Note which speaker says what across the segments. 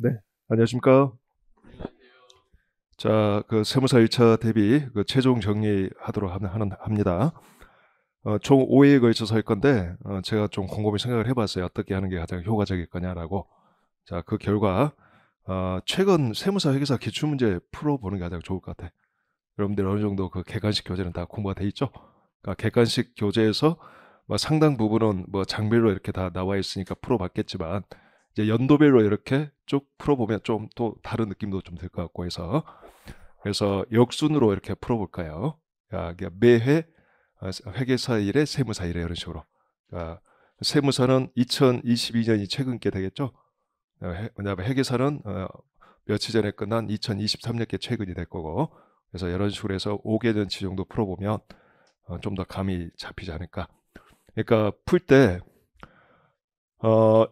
Speaker 1: 네, 안녕하십니까. 자, 그 세무사 1차 대비 그 최종 정리하도록 합니다. 총 5회에 걸쳐서 할 건데, 제가 좀 곰곰이 생각을 해봤어요. 어떻게 하는 게 가장 효과적일 거냐라고. 자, 그 결과, 최근 세무사 회계사 기출문제 풀어보는 게 가장 좋을 것 같아. 여러분들 어느 정도 그 객관식 교재는 다 공부가 돼 있죠? 그러니까 객관식 교재에서 뭐 상당 부분은 뭐 장별로 이렇게 다 나와 있으니까 풀어봤겠지만, 이제 연도별로 이렇게 쭉 풀어보면 좀 또 다른 느낌도 좀 들 것 같고 해서 그래서 역순으로 이렇게 풀어볼까요? 그러니까 매회 회계사 일에 세무사 일에 이런 식으로. 그러니까 세무사는 2022년이 최근 게 되겠죠. 왜냐하면 회계사는 며칠 전에 끝난 2023년께 최근이 될 거고. 그래서 이런 식으로 해서 5개년치 정도 풀어보면 좀 더 감이 잡히지 않을까. 그러니까 풀 때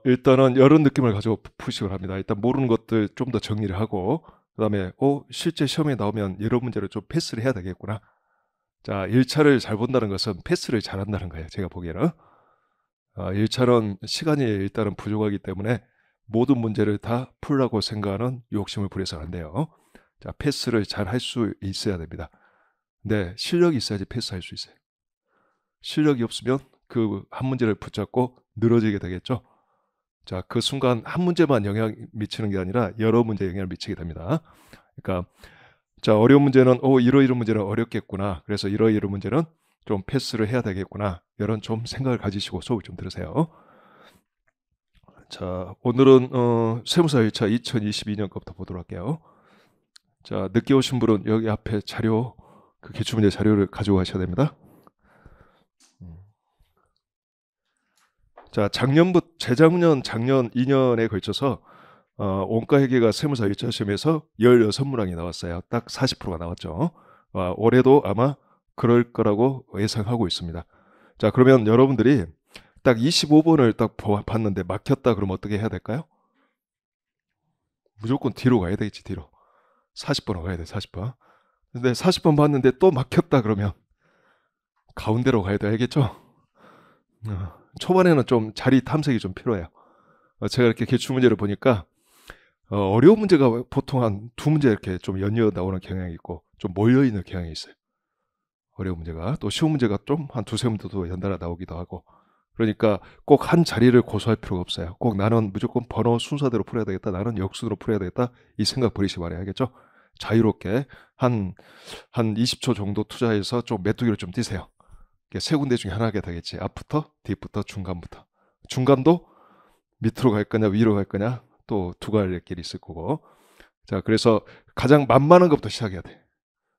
Speaker 1: 일단은 이런 느낌을 가지고 푸시을 합니다. 일단 모르는 것들 좀 더 정리를 하고 그다음에 실제 시험에 나오면 이런 문제를 좀 패스를 해야 되겠구나. 자, 1차를 잘 본다는 것은 패스를 잘한다는 거예요. 제가 보기에는. 1차는 시간이 일단은 부족하기 때문에 모든 문제를 다 풀라고 생각하는 욕심을 부려서는 안 돼요. 자, 패스를 잘 할 수 있어야 됩니다. 근데 실력이 있어야지 패스할 수 있어요. 실력이 없으면 그 한 문제를 붙잡고 늘어지게 되겠죠. 자, 그 순간 한 문제만 영향 미치는 게 아니라 여러 문제에 영향을 미치게 됩니다. 그러니까 자, 어려운 문제는 이런 문제는 어렵겠구나. 그래서 이런 문제는 좀 패스를 해야 되겠구나. 이런 좀 생각을 가지시고 수업을 좀 들으세요. 자, 오늘은 세무사 1차 2022년 것부터 보도록 할게요. 자, 늦게 오신 분은 여기 앞에 자료, 그 기출문제 자료를 가지고 가셔야 됩니다. 자, 재작년, 작년 2년에 걸쳐서 원가회계가 세무사 1차 시험에서 16문항이 나왔어요. 딱 40%가 나왔죠. 올해도 아마 그럴 거라고 예상하고 있습니다. 자, 그러면 여러분들이 딱 25번을 딱 봤는데 막혔다 그러면 어떻게 해야 될까요? 무조건 뒤로 가야 되겠지, 뒤로. 40번으로 가야 돼, 40번. 근데 40번 봤는데 또 막혔다 그러면 가운데로 가야 돼, 알겠죠? 초반에는 좀 자리 탐색이 좀 필요해요. 제가 이렇게 기출문제를 보니까 어려운 문제가 보통 한 두 문제 이렇게 좀 연이어 나오는 경향이 있고 좀 몰려 있는 경향이 있어요. 어려운 문제가 또 쉬운 문제가 좀 한 두세 문제도 연달아 나오기도 하고 그러니까 꼭 한 자리를 고수할 필요가 없어요. 꼭 나는 무조건 번호 순서대로 풀어야 되겠다. 나는 역순으로 풀어야 되겠다. 이 생각 버리시 말아야겠죠. 자유롭게 한 20초 정도 투자해서 좀 메뚜기를 좀 뛰세요. 세 군데 중에 하나가 되겠지. 앞부터, 뒤부터, 중간부터. 중간도 밑으로 갈 거냐, 위로 갈 거냐, 또 두 갈래 길이 있을 거고. 자, 그래서 가장 만만한 것부터 시작해야 돼.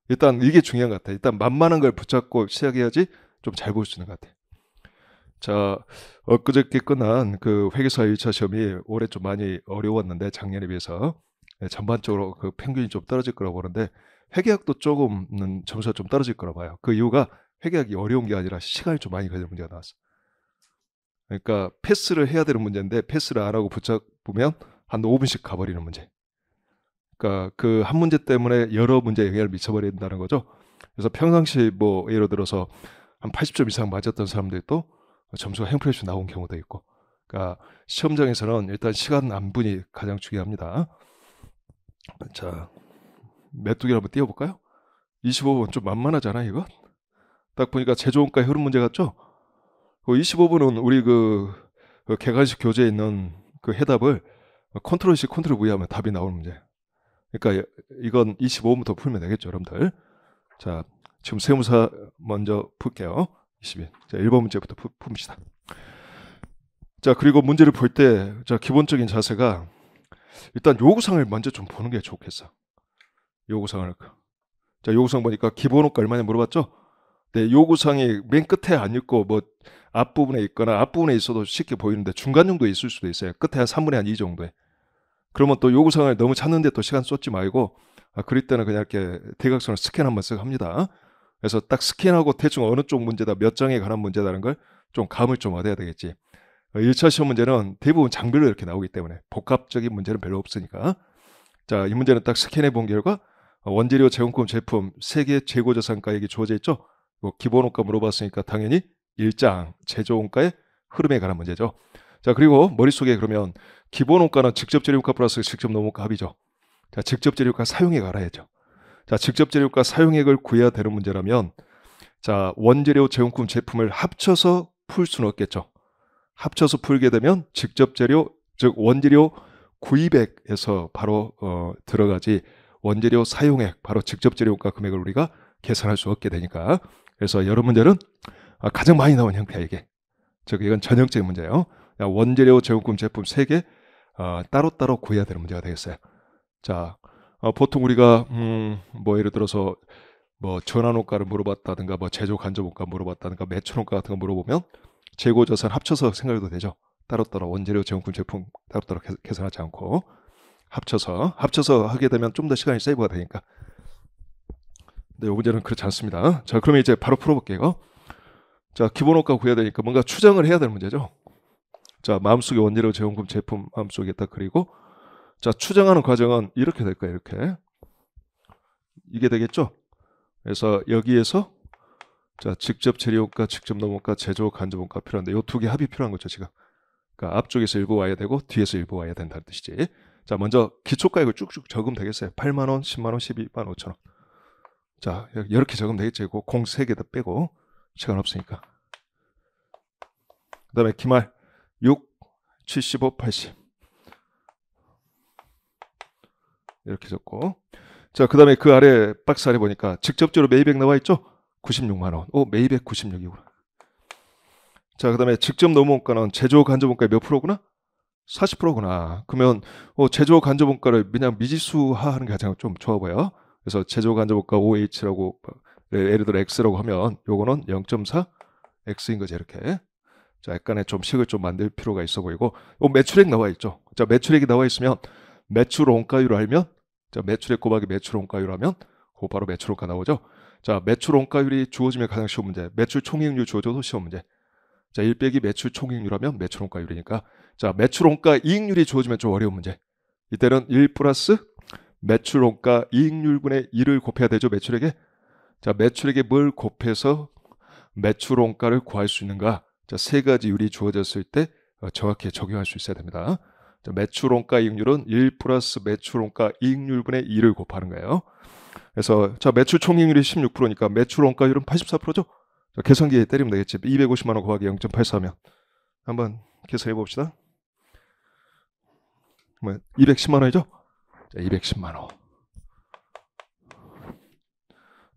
Speaker 1: 일단 이게 중요한 것 같아. 일단 만만한 걸 붙잡고 시작해야지 좀 잘 볼 수 있는 것 같아. 자, 엊그저께 끝난 그 회계사 1차 시험이 올해 좀 많이 어려웠는데 작년에 비해서 전반적으로 그 평균이 좀 떨어질 거라고 보는데 회계학도 조금은 점수가 좀 떨어질 거라고 봐요. 그 이유가 회계학이 어려운 게 아니라 시간이 좀 많이 걸리는 문제가 나왔어. 그러니까 패스를 해야 되는 문제인데 패스를 안 하고 붙잡으면 한 5분씩 가버리는 문제. 그러니까 그 한 문제 때문에 여러 문제에 영향을 미쳐버린다는 거죠. 그래서 평상시 뭐 예를 들어서 한 80점 이상 맞았던 사람들도 점수가 행프레시 나온 경우도 있고. 그러니까 시험장에서는 일단 시간 안분이 가장 중요합니다. 자, 메뚜기 한번 띄워볼까요? 25번 좀 만만하잖아 이거? 딱 보니까 제조원가 흐름 문제 같죠? 25번은 우리 그 객관식 교재에 있는 그 해답을 컨트롤 C, 컨트롤 V 하면 답이 나오는 문제. 그러니까 이건 25번부터 풀면 되겠죠, 여러분들. 자, 지금 세무사 먼저 풀게요. 22. 자, 1번 문제부터 풉시다. 자, 그리고 문제를 볼 때, 자, 기본적인 자세가 일단 요구사항을 먼저 좀 보는 게 좋겠어. 요구사항을. 자, 요구사항 보니까 기본호가 얼마냐 물어봤죠? 네, 요구사항이 맨 끝에 안 있고 뭐 앞부분에 있거나 앞부분에 있어도 쉽게 보이는데 중간 정도에 있을 수도 있어요. 끝에 한 3분의 한 2 정도에. 그러면 또 요구사항을 너무 찾는데 또 시간 쏟지 말고 그럴 때는 그냥 이렇게 대각선을 스캔 한번 쓱 합니다. 그래서 딱 스캔하고 대충 어느 쪽 문제다, 몇 장에 관한 문제다라는 걸 좀 감을 좀 얻어야 되겠지. 1차 시험 문제는 대부분 장별로 이렇게 나오기 때문에 복합적인 문제는 별로 없으니까. 자, 이 문제는 딱 스캔해 본 결과 원재료 제공권 제품 세계 재고자산가액이 주어져 있죠. 기본원가 물어봤으니까 당연히 일장 제조원가의 흐름에 관한 문제죠. 자, 그리고 머릿속에 그러면 기본 원가는 직접 재료가 플러스 직접 노무가 합이죠. 자, 직접 재료가 사용액 알아야죠. 자, 직접 재료가 사용액을 구해야 되는 문제라면 자, 원재료 제공품 제품을 합쳐서 풀 수는 없겠죠. 합쳐서 풀게 되면 직접 재료, 즉 원재료 구입액에서 바로 들어가지 원재료 사용액, 바로 직접 재료가 금액을 우리가 계산할 수 없게 되니까. 그래서 여러 문제는 가장 많이 나온 형태야 이게. 즉 이건 전형적인 문제예요. 원재료 제공품 제품 3개 따로따로 구해야 되는 문제가 되겠어요. 자, 보통 우리가 뭐 예를 들어서 뭐 전환원가를 물어봤다든가 뭐 제조 간접원가 물어봤다든가 매출원가 같은 거 물어보면 재고자산 합쳐서 생각해도 되죠. 따로따로 원재료 제공품 제품 따로따로 계산하지 않고 합쳐서 하게 되면 좀 더 시간이 세이브가 되니까. 근데 이 문제는 그렇지 않습니다. 자, 그러면 이제 바로 풀어볼게요. 자, 기본원가 구해야 되니까 뭔가 추정을 해야 되는 문제죠. 자, 마음속에 원재료 제공품 제품 마음속에 딱 그리고 자, 추정하는 과정은 이렇게 될 거예요. 이렇게 이게 되겠죠. 그래서 여기에서 자, 직접 재료원가, 직접 노무가, 제조 간접원가 필요한데 이 두 개 합이 필요한 거죠 지금. 그러니까 앞쪽에서 일부 와야 되고 뒤에서 일부 와야 된다는 뜻이지. 자, 먼저 기초가액을 쭉쭉 적으면 되겠어요. 8만 원, 10만 원, 12만 5천 원. 자, 이렇게 적으면 되겠지. 공 3개 다 빼고 시간 없으니까. 그 다음에 기말 6, 75, 80 이렇게 적고. 자, 그 다음에 그 아래 박스 아래 보니까 직접 재료 매입액 나와 있죠. 96만 원. 매입액 96이구나. 자, 그 다음에 직접 노무원가는 제조 간접원가의 몇 프로구나? 40%구나. 그러면 제조 간접원가를 그냥 미지수화하는 게 가장 좀 좋아 보여. 그래서 제조 간접원가 OH라고 예를 들어 X라고 하면 요거는 0.4 X인 거지 이렇게. 자, 약간의 좀 식을 좀 만들 필요가 있어 보이고. 매출액 나와 있죠. 자, 매출액이 나와 있으면 매출 원가율을 알면 자, 매출액 곱하기 매출 원가율 하면 그거 바로 매출 원가 나오죠. 자, 매출 원가율이 주어지면 가장 쉬운 문제. 매출 총이익률 주어져도 쉬운 문제. 자, 1 빼기 매출 총이익률하면 매출 원가율이니까. 자, 매출 원가 이익률이 주어지면 좀 어려운 문제. 이때는 1 플러스 매출 원가 이익률분의 1을 곱해야 되죠. 매출액에. 자, 매출액에 뭘 곱해서 매출 원가를 구할 수 있는가. 자, 3가지 율이 주어졌을 때 정확히 적용할 수 있어야 됩니다. 자, 매출 원가 이익률은 1 플러스 매출 원가 이익률분의 1을 곱하는 거예요. 그래서 자, 매출 총이익률이 16%니까 매출 원가율은 84%죠. 자, 계산기에 때리면 되겠지. 250만 원 곱하기 0.84면 한번 계산해 봅시다. 210만 원이죠? 자, 210만 원.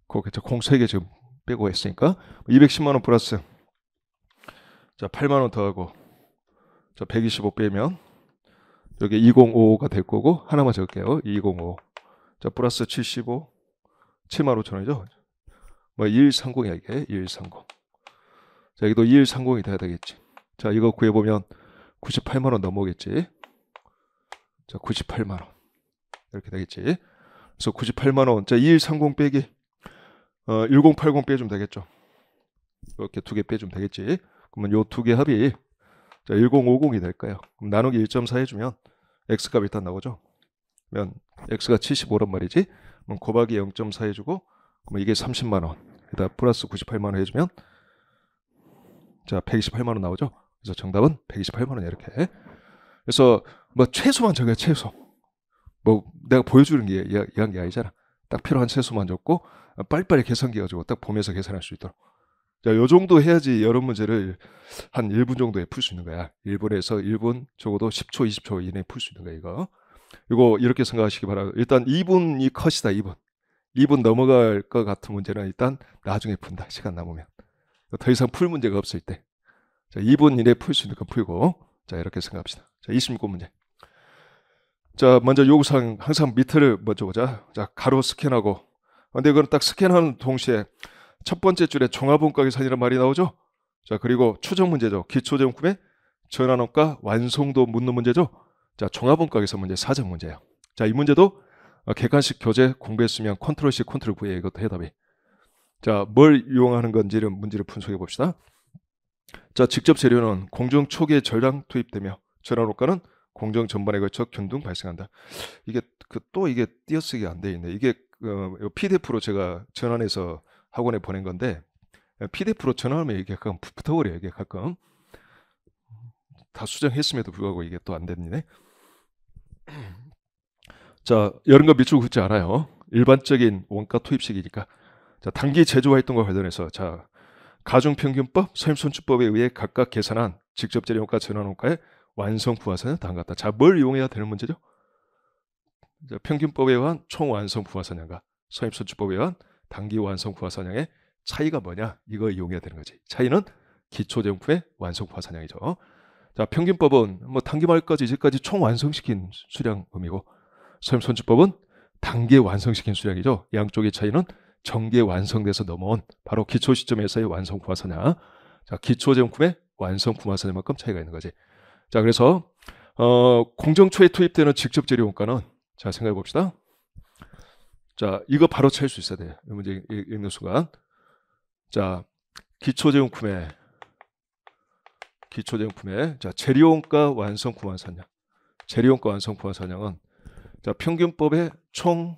Speaker 1: 그거겠죠. 공 3개 지금 빼고 했으니까 210만 원 플러스 자, 8만 원 더하고 자, 125 빼면 여기 2055가 될 거고 하나만 적을게요. 205. 자, 플러스 75 7만 5천 원이죠. 2130이야 이게. 2130. 자, 여기도 2130이 돼야 되겠지. 자, 이거 구해보면 98만 원 넘어오겠지. 자, 98만 원 이렇게 되겠지. 그래서 98만 원. 자, 2130 빼기 1080 빼주면 되겠죠. 이렇게 2개 빼주면 되겠지. 그러면 요 2개 합이 자, 1050이 될 거예요. 그럼 나누기 1.4 해주면 x값이 일단 나오죠. 그러면 x가 75란 말이지. 그럼 곱하기 0.4 해주고 그러면 이게 30만 원. 에다 플러스 98만 원 해주면 자, 128만 원 나오죠. 그래서 정답은 128만 원이야 이렇게. 그래서 뭐 최소만 적어요. 최소. 뭐 내가 보여주는 게 이한 게 아니잖아. 딱 필요한 최소만 적고 빨리빨리 계산기 가지고 딱 보면서 계산할 수 있도록. 자, 요 정도 해야지 여러 문제를 한 1분 정도에 풀 수 있는 거야. 1분에서 1분 적어도 10초, 20초 이내에 풀 수 있는 거야, 이거. 이거 이렇게 생각하시기 바랍니다. 일단 2분이 컷이다, 2분. 2분 넘어갈 것 같은 문제는 일단 나중에 푼다, 시간 남으면. 더 이상 풀 문제가 없을 때. 자, 2분 이내에 풀 수 있는 거 풀고. 자, 이렇게 생각합시다. 자, 26번 문제. 자, 먼저 요구사항 항상 밑을 먼저 보자. 자, 가로 스캔하고. 근데 이건 딱 스캔하는 동시에 첫 번째 줄에 종합원가 계산이라는 말이 나오죠. 자, 그리고 추정 문제죠. 기초제품의 전환원가 완성도 묻는 문제죠. 자, 종합원가 계산 문제 4점 문제예요. 자, 이 문제도 객관식 교재 공부했으면 컨트롤 C 컨트롤 V에 이것도 해답이. 자, 뭘 이용하는 건지를 문제를 분석해 봅시다. 자, 직접 재료는 공정 초기에 전량 투입되며 전환원가는 공정 전반에 걸쳐 균등 발생한다. 이게 또 이게 띄어쓰기 안 돼 있네. 이게 PDF로 제가 전환해서 학원에 보낸 건데 PDF로 전환하면 이게 가끔 붙어버려요. 이게 가끔 다 수정했음에도 불구하고 이게 또 안 됩니다. 자, 이런 거 밑줄 긋지 않아요. 일반적인 원가 투입식이니까. 자, 단기 제조 활동과 관련해서 자, 가중평균법, 서임손주법에 의해 각각 계산한 직접 재료원가, 전환원가의 완성 부하선은 다음과 같다. 자, 뭘 이용해야 되는 문제죠? 자, 평균법에 의한 총 완성 부하선량과 서임손주법에 의한 단기 완성 부하선량의 차이가 뭐냐? 이거 이용해야 되는 거지. 차이는 기초제품의 완성 부하선량이죠. 자, 평균법은 뭐 단기 말까지 이제까지 총 완성시킨 수량 의미고, 서임손주법은 단기에 완성시킨 수량이죠. 양쪽의 차이는 전기에 완성돼서 넘어온 바로 기초 시점에서의 완성 부하선량. 자, 기초제품의 완성 부하선량만큼 차이가 있는 거지. 자, 그래서 공정초에 투입되는 직접 재료 원가는 자, 생각해 봅시다. 자, 이거 바로 찾을 수 있어야 돼요. 이 문제 읽는 순간. 자, 기초제품의 자, 재료원가 완성 부하선량. 재료원가 완성 부하선량은 자, 평균법의 총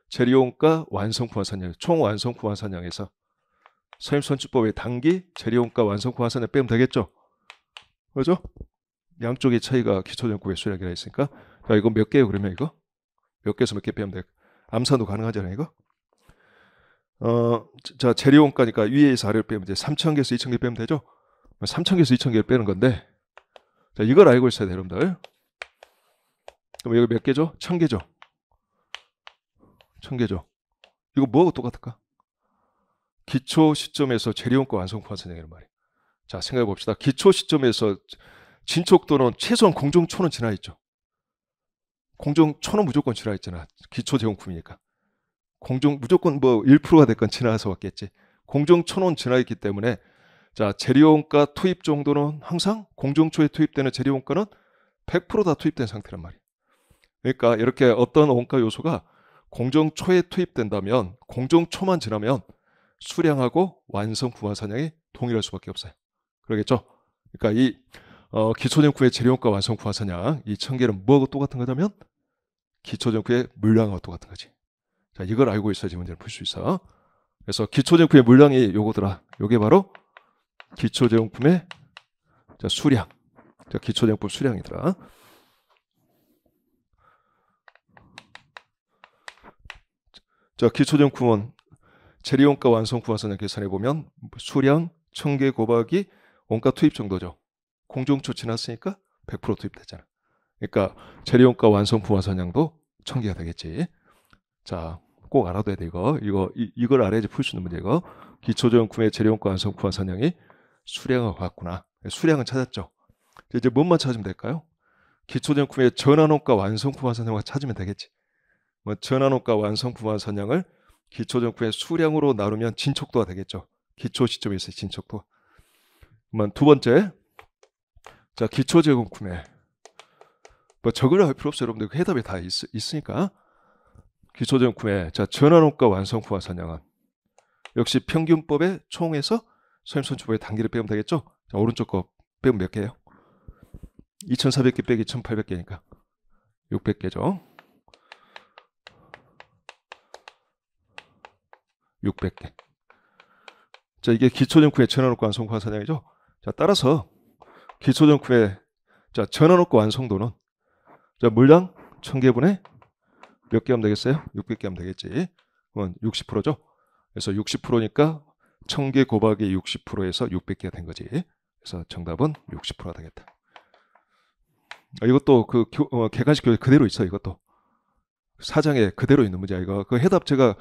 Speaker 1: 재료원가 완성 부하선량, 총 완성 부하선량에서 서임손주법의 단기 재료원가 완성 부하선량 빼면 되겠죠? 그죠? 양쪽의 차이가 기초제품의 수량이라 했으니까. 자, 이거 몇 개예요? 그러면 이거 몇 개에서 몇 개 빼면 돼? 암산도 가능하잖아요, 이거. 자, 재료원가니까 위에서 아래로 빼면 이제 3,000개에서 2,000개 빼면 되죠? 3,000개에서 2,000개를 빼는 건데, 자, 이걸 알고 있어야 돼요, 여러분들. 그럼 여기 몇 개죠? 1,000개죠. 1,000개죠. 이거 뭐하고 똑같을까? 기초 시점에서 재료원가 완성 부하선량이란 말이에요. 자, 생각해 봅시다. 기초 시점에서 진척도는 최소한 공정초는 지나 있죠. 공정초는 무조건 지나 있잖아. 기초 제공품이니까. 무조건 뭐 1%가 됐건 지나서 왔겠지. 공정초는 지나 있기 때문에 자, 재료원가 투입 정도는 항상 공정초에 투입되는 재료원가는 100% 다 투입된 상태란 말이에요. 그러니까 이렇게 어떤 원가 요소가 공정초에 투입된다면 공정초만 지나면 수량하고 완성 부하선량이 동일할 수밖에 없어요. 그러겠죠? 그러니까 이 기초정품의 재료원가 완성 부하선량 이 1,000개는 뭐하고 똑같은 거냐면 기초정품의 물량하고 똑같은 거지. 자, 이걸 알고 있어야지 문제를 풀 수 있어. 그래서 기초정품의 물량이 요거더라. 요게 바로 기초제품의 수량. 자, 기초제품 수량이더라. 자, 기초제품은 재료원가 완성 부하선량 계산해 보면 수량 1,000개 곱하기 원가 투입 정도죠. 공정초 지났으니까 100% 투입됐잖아. 그러니까 재료원가 완성 부하선량도 1,000개가 되겠지. 자, 꼭 알아둬야 돼 이걸 알아야지 풀 수 있는 문제 이거. 기초제품의 재료원가 완성 부하선량이 수량하고 같구나. 수량은 찾았죠. 이제 뭔만 찾으면 될까요? 기초제품의 전환원가 완성 부하선량을 찾으면 되겠지. 뭐 전환원가 완성 부하선량을 기초제품의 수량으로 나누면 진척도가 되겠죠. 기초 시점에서의 진척도. 그러면 두 번째, 자, 기초제품의 뭐 적으려 할 필요 없어요, 여러분들. 그 해답이 다 있으니까. 기초제품의 자, 전환원가 완성 부하선량은 역시 평균법의 총에서 서임손주법의 단기를 빼면 되겠죠. 자, 오른쪽 거 빼면 몇 개예요? 2,400개 빼기 1,800개니까 600개죠. 600개. 자, 이게 기초정품의 전환원가 완성도 환산량이죠. 자, 따라서 기초정품의 자, 전환원가 완성도는 자, 물량 1,000개분에 몇 개 하면 되겠어요? 600개 하면 되겠지. 그건 60%죠. 그래서 60%니까 1,000개 곱하기 60%에서 600개가 된 거지. 그래서 정답은 60%가 되겠다. 이것도 그 객관식 교재 그대로 있어. 이것도 사장에 그대로 있는 문제야. 이거 그 해답 제가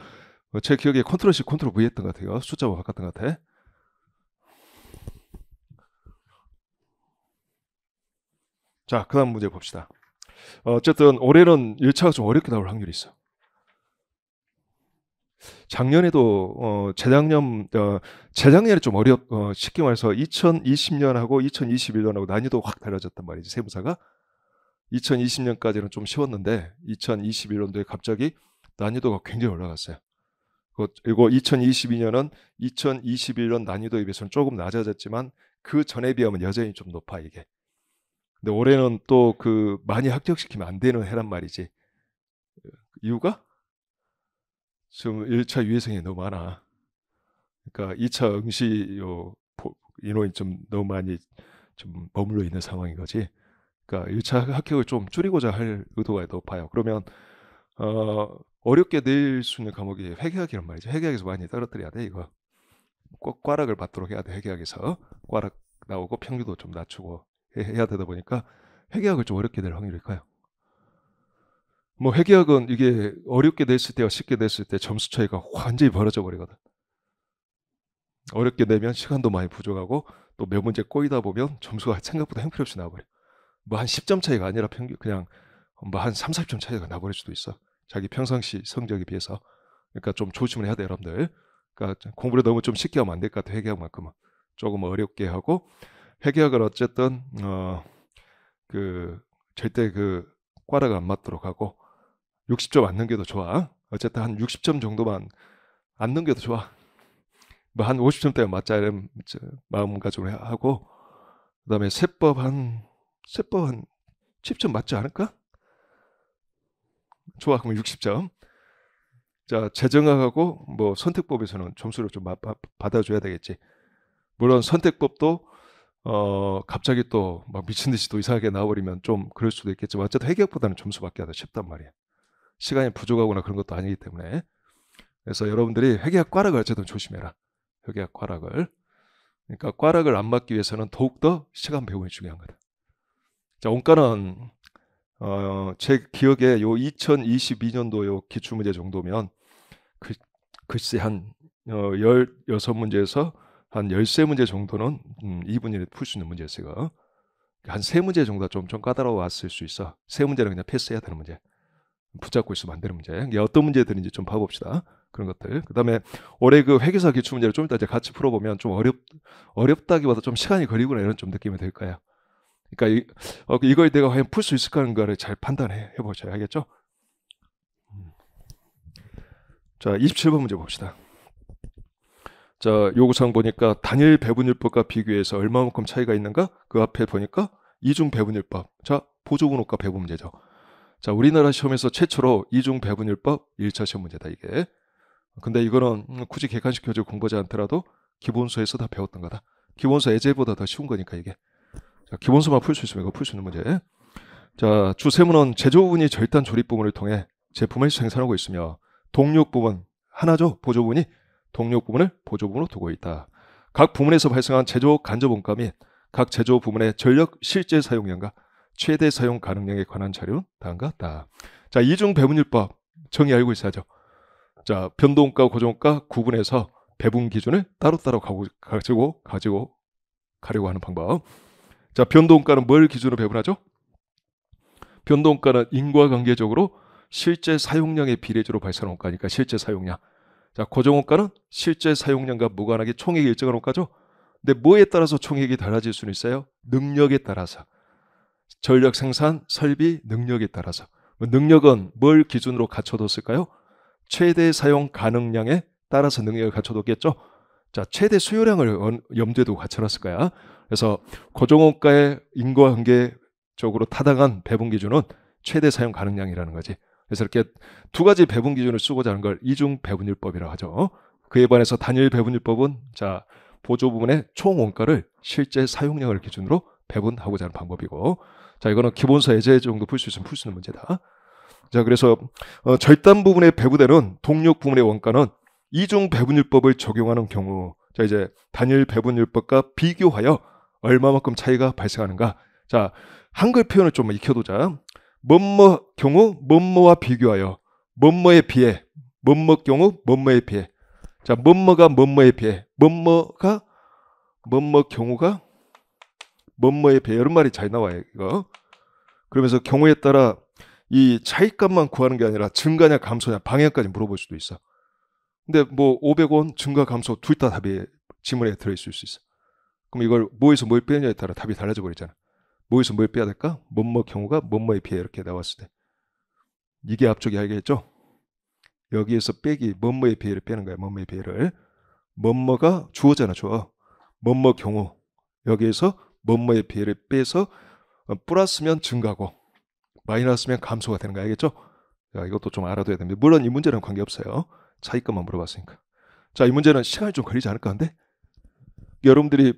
Speaker 1: 제 기억에 컨트롤 C 컨트롤 V 했던 것 같아요. 숫자와 바꿨던 것 같아. 자, 그 다음 문제 봅시다. 어쨌든 올해는 1차가 좀 어렵게 나올 확률이 있어. 작년에도 재작년에 좀 쉽게 말해서 2020년하고 2021년하고 난이도 확 달라졌단 말이지. 세무사가 2020년까지는 좀 쉬웠는데 2021년도에 갑자기 난이도가 굉장히 올라갔어요. 그리고 2022년은 2021년 난이도에 비해서는 조금 낮아졌지만 그 전에 비하면 여전히 좀 높아 이게. 근데 올해는 또 그 많이 합격시키면 안 되는 해란 말이지. 이유가 지금 1차 유예생이 너무 많아. 그러니까 2차 응시 인원이 좀 너무 많이 좀 머물러 있는 상황인 거지. 그러니까 1차 합격을 좀 줄이고자 할 의도가 높아요. 그러면 어렵게 낼 수 있는 과목이 회계학이란 말이죠. 회계학에서 많이 떨어뜨려야 돼 이거. 꼭 꽈락을 받도록 해야 돼. 회계학에서 꽈락 나오고 평균도 좀 낮추고 해야 되다 보니까 회계학을 좀 어렵게 낼 확률이 커요. 뭐 회계학은 이게 어렵게 냈을 때와 쉽게 냈을 때 점수 차이가 완전히 벌어져 버리거든. 어렵게 내면 시간도 많이 부족하고 또 몇 문제 꼬이다 보면 점수가 생각보다 형편없이 나와버려. 뭐 한 10점 차이가 아니라 평균 그냥 뭐 한 3, 40점 차이가 나버릴 수도 있어. 자기 평상시 성적에 비해서. 그러니까 좀 조심을 해야 돼 여러분들. 그러니까 공부를 너무 좀 쉽게 하면 안 될 것 같아. 회계학만큼은 조금 어렵게 하고 회계학을 어쨌든 그 절대 그 꽈라가 안 맞도록 하고 60점 안 넘겨도 좋아. 어쨌든 한 60점 정도만 안 넘겨도 좋아. 뭐 한 50점대가 맞자 이런 마음가짐을 하고 그다음에 세법 한 10점 맞지 않을까? 좋아. 그럼 60점. 자, 재정학하고 뭐 선택법에서는 점수를 좀 받아줘야 되겠지. 물론 선택법도 갑자기 또 막 미친 듯이 또 이상하게 나와버리면 좀 그럴 수도 있겠지만 어쨌든 회계학보다는 점수 받기가 더 쉽단 말이야. 시간이 부족하거나 그런 것도 아니기 때문에. 그래서 여러분들이 회계학 꽈락을 어쨌든 조심해라. 회계학 꽈락을. 그러니까 꽈락을 안 맞기 위해서는 더욱더 시간 배움이 중요한 거다. 자, 원가는 제 기억에 요 2022년도 요 기출문제 정도면 글쎄 한 16문제에서 한 13문제 정도는 2분 이내에 풀 수 있는 문제였어요. 한 3문제 정도가 좀 까다로웠을 수 있어. 3문제는 그냥 패스해야 되는 문제. 붙잡고 있으면 안 되는 문제. 이게 어떤 문제들인지 좀 봐봅시다. 그런 것들. 그 다음에 올해 그 회계사 기출문제를 좀 이따 이제 같이 풀어보면 좀 어렵다기보다 좀 시간이 걸리구나 이런 좀 느낌이 들 거예요. 그러니까 이걸 내가 과연 풀 수 있을까 하는 거를 잘 판단해 보셔야 하겠죠. 자, 27번 문제 봅시다. 자, 요구사항 보니까 단일 배분율법과 비교해서 얼마만큼 차이가 있는가? 그 앞에 보니까 이중 배분율법. 자, 보조분호가 배분 문제죠. 자, 우리나라 시험에서 최초로 이중 배분율법 1차 시험 문제다 이게. 근데 이거는 굳이 객관식 교재 공부하지 않더라도 기본서에서 다 배웠던 거다. 기본서 예제보다 더 쉬운 거니까 이게. 자, 기본서만 풀 수 있으면 이거 풀 수 있는 문제. 자, 주세무는 제조부분이 절단 조립 부분을 통해 제품을 생산하고 있으며 동력 부분 하나죠. 보조부분이 동력 부분을 보조부분으로 두고 있다. 각 부문에서 발생한 제조 간접 원가 및 각 제조 부문의 전력 실제 사용량과 최대 사용 가능량에 관한 자료는 다음과 같다. 자, 이중 배분율법 정의 알고 있어야죠. 자, 변동원가, 고정원가 구분해서 배분 기준을 따로따로 가지고 가려고 하는 방법. 자, 변동원가는 뭘 기준으로 배분하죠? 변동원가는 인과관계적으로 실제 사용량의 비례적으로 발생하는 원가니까 실제 사용량. 자, 고정원가는 실제 사용량과 무관하게 총액이 일정한 원가죠. 근데 뭐에 따라서 총액이 달라질 수는 있어요? 능력에 따라서. 전력 생산, 설비, 능력에 따라서. 능력은 뭘 기준으로 갖춰뒀을까요? 최대 사용 가능량에 따라서 능력을 갖춰뒀겠죠. 자, 최대 수요량을 염두에 두고 갖춰놨을 거야. 그래서 고정원가의 인과관계적으로 타당한 배분 기준은 최대 사용 가능량이라는 거지. 그래서 이렇게 두 가지 배분 기준을 쓰고자 하는 걸 이중 배분율법이라고 하죠. 그에 반해서 단일 배분율법은 자, 보조 부분의 총 원가를 실제 사용량을 기준으로 배분하고자 하는 방법이고, 자, 이거는 기본서 예제 정도 풀 수 있으면 풀 수 있는 문제다. 자, 그래서 절단 부분에 배부되는 동력 부분의 원가는 이중 배분율법을 적용하는 경우, 자, 이제 단일 배분율법과 비교하여 얼마만큼 차이가 발생하는가. 자, 한글 표현을 좀 익혀두자. 뭐뭐 경우 뭐뭐와 비교하여 뭐뭐에 비해 뭐뭐 경우 뭐뭐에 비해. 자, 뭐뭐가 뭐뭐에 비해 뭐뭐가 뭐뭐 경우가 뭐뭐에 비해 이런 말이 잘 나와요 이거. 그러면서 경우에 따라 이 차이값만 구하는 게 아니라 증가냐 감소냐 방향까지 물어볼 수도 있어. 근데 뭐 500원 증가 감소 둘 다 답이 지문에 들어있을 수 있어. 그럼 이걸 뭐에서 뭘 빼느냐에 따라 답이 달라져 버리잖아. 뭐에서 뭘 빼야 될까? 뭐뭐 경우가 뭐뭐에 비해 이렇게 나왔을 때 이게 앞쪽이 알겠죠? 여기에서 빼기 뭐뭐에 비해를 빼는 거야. 뭐뭐에 비해를. 뭐뭐가 주어잖아. 주어. 뭐뭐 경우 여기에서 뭐뭐에 비해를 빼서 플러스면 증가고 마이너스면 감소가 되는 거 알겠죠? 자, 이것도 좀 알아둬야 됩니다. 물론 이 문제는 관계없어요. 차이값만 물어봤으니까. 자, 이 문제는 시간이 좀 걸리지 않을까 한데 여러분들이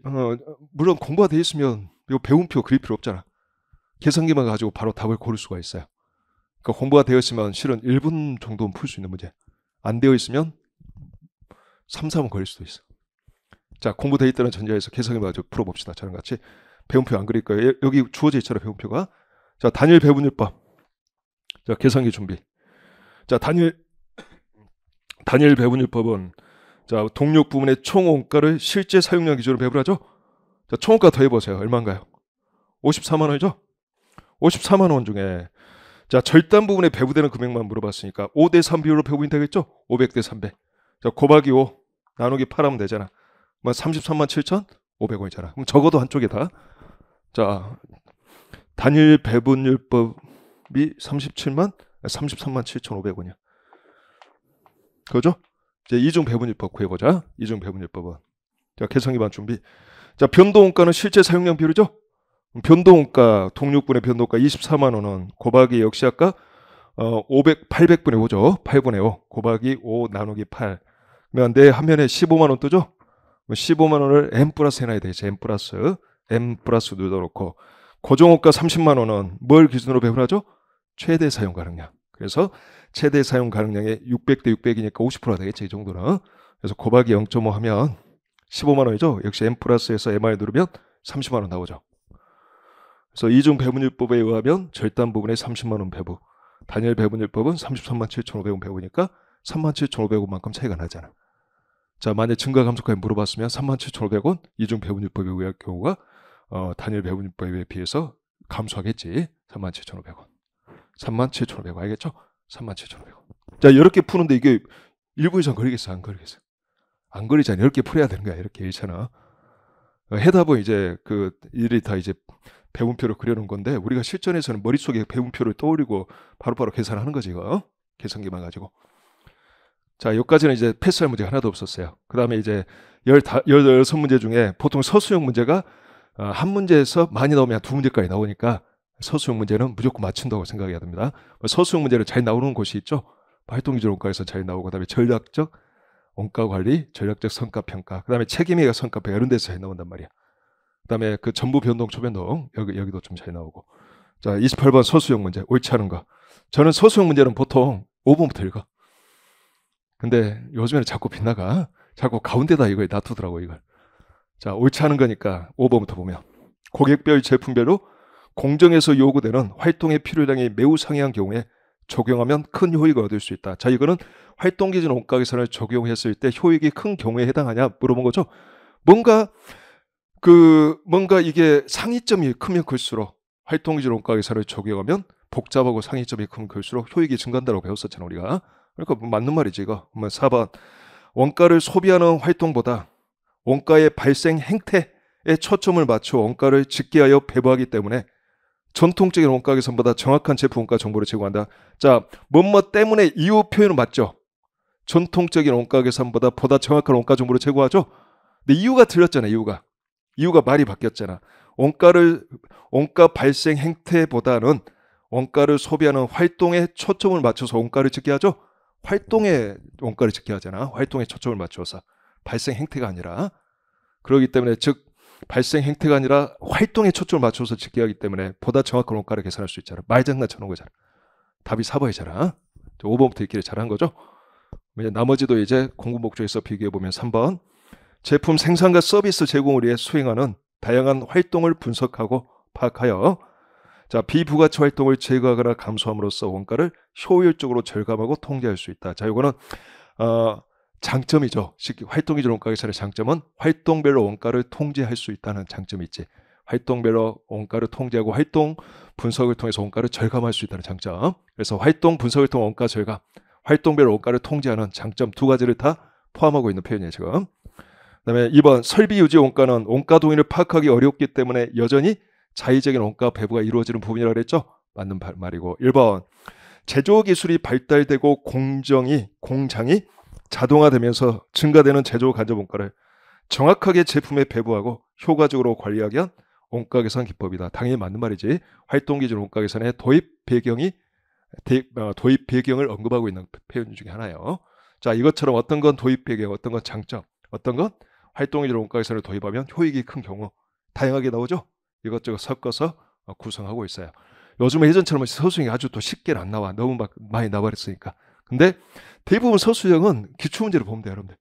Speaker 1: 물론 공부가 돼 있으면 이거 배분표 그릴 필요 없잖아. 계산기만 가지고 바로 답을 고를 수가 있어요. 그러니까 공부가 되어 있으면 실은 1분 정도는 풀 수 있는 문제. 안 되어 있으면 3, 4분 걸릴 수도 있어. 자, 공부되어 있다는 전제에서 계산기만 가지고 풀어봅시다. 저랑 같이. 배분표 안 그릴 거예요. 여기 주어져 있잖아, 배분표가. 자, 단일 배분율법. 자, 계산기 준비. 자, 단일 배분율법은 자, 동력 부분의 총 원가를 실제 사용량 기준으로 배분하죠. 자, 총 원가 더해보세요. 얼마인가요? 54만 원이죠? 54만 원 중에 자, 절단 부분에 배분되는 금액만 물어봤으니까 5대 3 비율로 배분이 되겠죠? 500대 300. 자, 곱하기 5 나누기 8 하면 되잖아. 33만 7,500원이잖아. 그럼 적어도 한쪽에다. 자, 단일 배분율법이 33만 7,500원이야. 그죠? 이제 이중 배분율법 구해보자. 이중 배분율법은. 자, 계산기반 준비. 자, 변동원가는 실제 사용량 비율이죠? 변동원가, 동력분의 변동원가 24만 원은 곱하기 역시 아까 800분의 5죠. 8분의 5 곱하기 5 나누기 8. 그러면 내 화면에 15만 원 뜨죠? 15만 원을 M 플러스 해놔야 되겠지. M 플러스 넣어놓고 고정원가 30만 원은 뭘 기준으로 배분하죠? 최대 사용 가능량. 그래서 최대 사용 가능량이 600대 600이니까 50%가 되겠지. 이 정도는. 그래서 곱하기 0.5 하면 15만 원이죠. 역시 M 플러스에서 MR 누르면 30만 원 나오죠. 그래서 이중 배분율법에 의하면 절단 부분에 30만 원 배부, 단일 배분율법은 33만 7,500원 배부니까 3만 7,500원만큼 차이가 나잖아. 자, 만약 증가 감소까지 물어봤으면 3만 7,500원 이중 배분율법에 의할 경우가 단일 배분율법에 비해서 감소하겠지. 3만 7,500원. 3만 7,500원 알겠죠? 3만 7,500원. 자, 이렇게 푸는데 이게 1분 이상 걸리겠어? 안 걸리겠어? 안 걸리잖아. 이렇게 풀어야 되는 거야. 이렇게 일차나. 해답은 이제 그 일이 다 이제 배분표를 그려놓은 건데 우리가 실전에서는 머릿속에 배분표를 떠올리고 바로바로 계산하는 거지 이거. 계산기만 가지고. 자, 여기까지는 이제 패스할 문제가 하나도 없었어요. 그 다음에 이제 16문제 중에 보통 서술형 문제가 한 문제에서 많이 나오면 두 문제까지 나오니까 서술형 문제는 무조건 맞춘다고 생각해야 됩니다. 서술형 문제를 잘 나오는 곳이 있죠. 활동기준 원가에서 잘 나오고 그다음에 전략적 원가 관리, 전략적 성과 평가, 그다음에 책임의가 성과 평가 이런 데서 잘 나온단 말이야. 그다음에 그 전부 변동, 초변동 여기도 좀 잘 나오고. 자, 28번 서술형 문제 옳지 않은 거. 저는 서술형 문제는 보통 5번부터 읽어. 근데 요즘에는 자꾸 빗나가. 자꾸 가운데다 이걸 놔두더라고 이걸. 자, 옳지 않은 거니까 5번부터 보면 고객별 제품별로 공정에서 요구되는 활동의 필요량이 매우 상이한 경우에 적용하면 큰 효익을 얻을 수 있다. 자, 이거는 활동기준 원가 계산을 적용했을 때 효익이 큰 경우에 해당하냐 물어본 거죠. 뭔가 이게 상이점이 크면 클수록 활동기준 원가 계산을 적용하면 복잡하고 상이점이 크면 클수록 효익이 증가한다고 배웠었잖아 우리가. 그러니까 맞는 말이지 이거. 4번 원가를 소비하는 활동보다 원가의 발생 행태에 초점을 맞춰 원가를 집계하여 배부하기 때문에 전통적인 원가 계산보다 정확한 제품 원가 정보를 제공한다. 자, 뭐뭐 때문에 이유 표현은 맞죠? 전통적인 원가 계산보다 보다 정확한 원가 정보를 제공하죠? 근데 이유가 틀렸잖아, 이유가 말이 바뀌었잖아. 원가 발생 행태보다는 원가를 소비하는 활동에 초점을 맞춰서 원가를 집계하죠? 활동에 원가를 집계하잖아. 활동에 초점을 맞춰서. 발생 행태가 아니라. 그렇기 때문에 즉 발생 행태가 아니라 활동에 초점을 맞춰서 집계하기 때문에 보다 정확한 원가를 계산할 수 있잖아. 말장난 쳐놓은 거잖아. 답이 4번이잖아. 5번부터 읽기를 잘한 거죠. 나머지도 이제 공부 목적에서 비교해보면 3번 제품 생산과 서비스 제공을 위해 수행하는 다양한 활동을 분석하고 파악하여 자, 비부가치 활동을 제거하거나 감소함으로써 원가를 효율적으로 절감하고 통제할 수 있다. 자, 이거는 장점이죠. 활동기준 원가 계산의 장점은 활동별로 원가를 통제할 수 있다는 장점이 있지. 활동별로 원가를 통제하고 활동 분석을 통해서 원가를 절감할 수 있다는 장점. 그래서 활동 분석을 통한 원가 절감, 활동별로 원가를 통제하는 장점 두 가지를 다 포함하고 있는 표현이에요, 지금. 그다음에 2번 설비 유지 원가는 원가 동의를 파악하기 어렵기 때문에 여전히 자의적인 원가 배부가 이루어지는 부분이라고 그랬죠. 맞는 말이고. 1번 제조 기술이 발달되고 공장이 자동화되면서 증가되는 제조 간접 원가를 정확하게 제품에 배부하고 효과적으로 관리하기 위한 원가 계산 기법이다. 당연히 맞는 말이지. 활동기준 원가 계산의 도입 배경을 언급하고 있는 표현 중에 하나예요. 자, 이것처럼 어떤 건 도입 배경, 어떤 건 장점, 어떤 건 활동기준 원가 계산을 도입하면 효익이 큰 경우 다양하게 나오죠. 이것저것 섞어서 구성하고 있어요. 요즘은 예전처럼 서술형이 아주 또 쉽게는 안 나와. 너무 막 많이 나버렸으니까. 근데 대부분 서술형은 기출문제로 보면 돼요, 여러분들.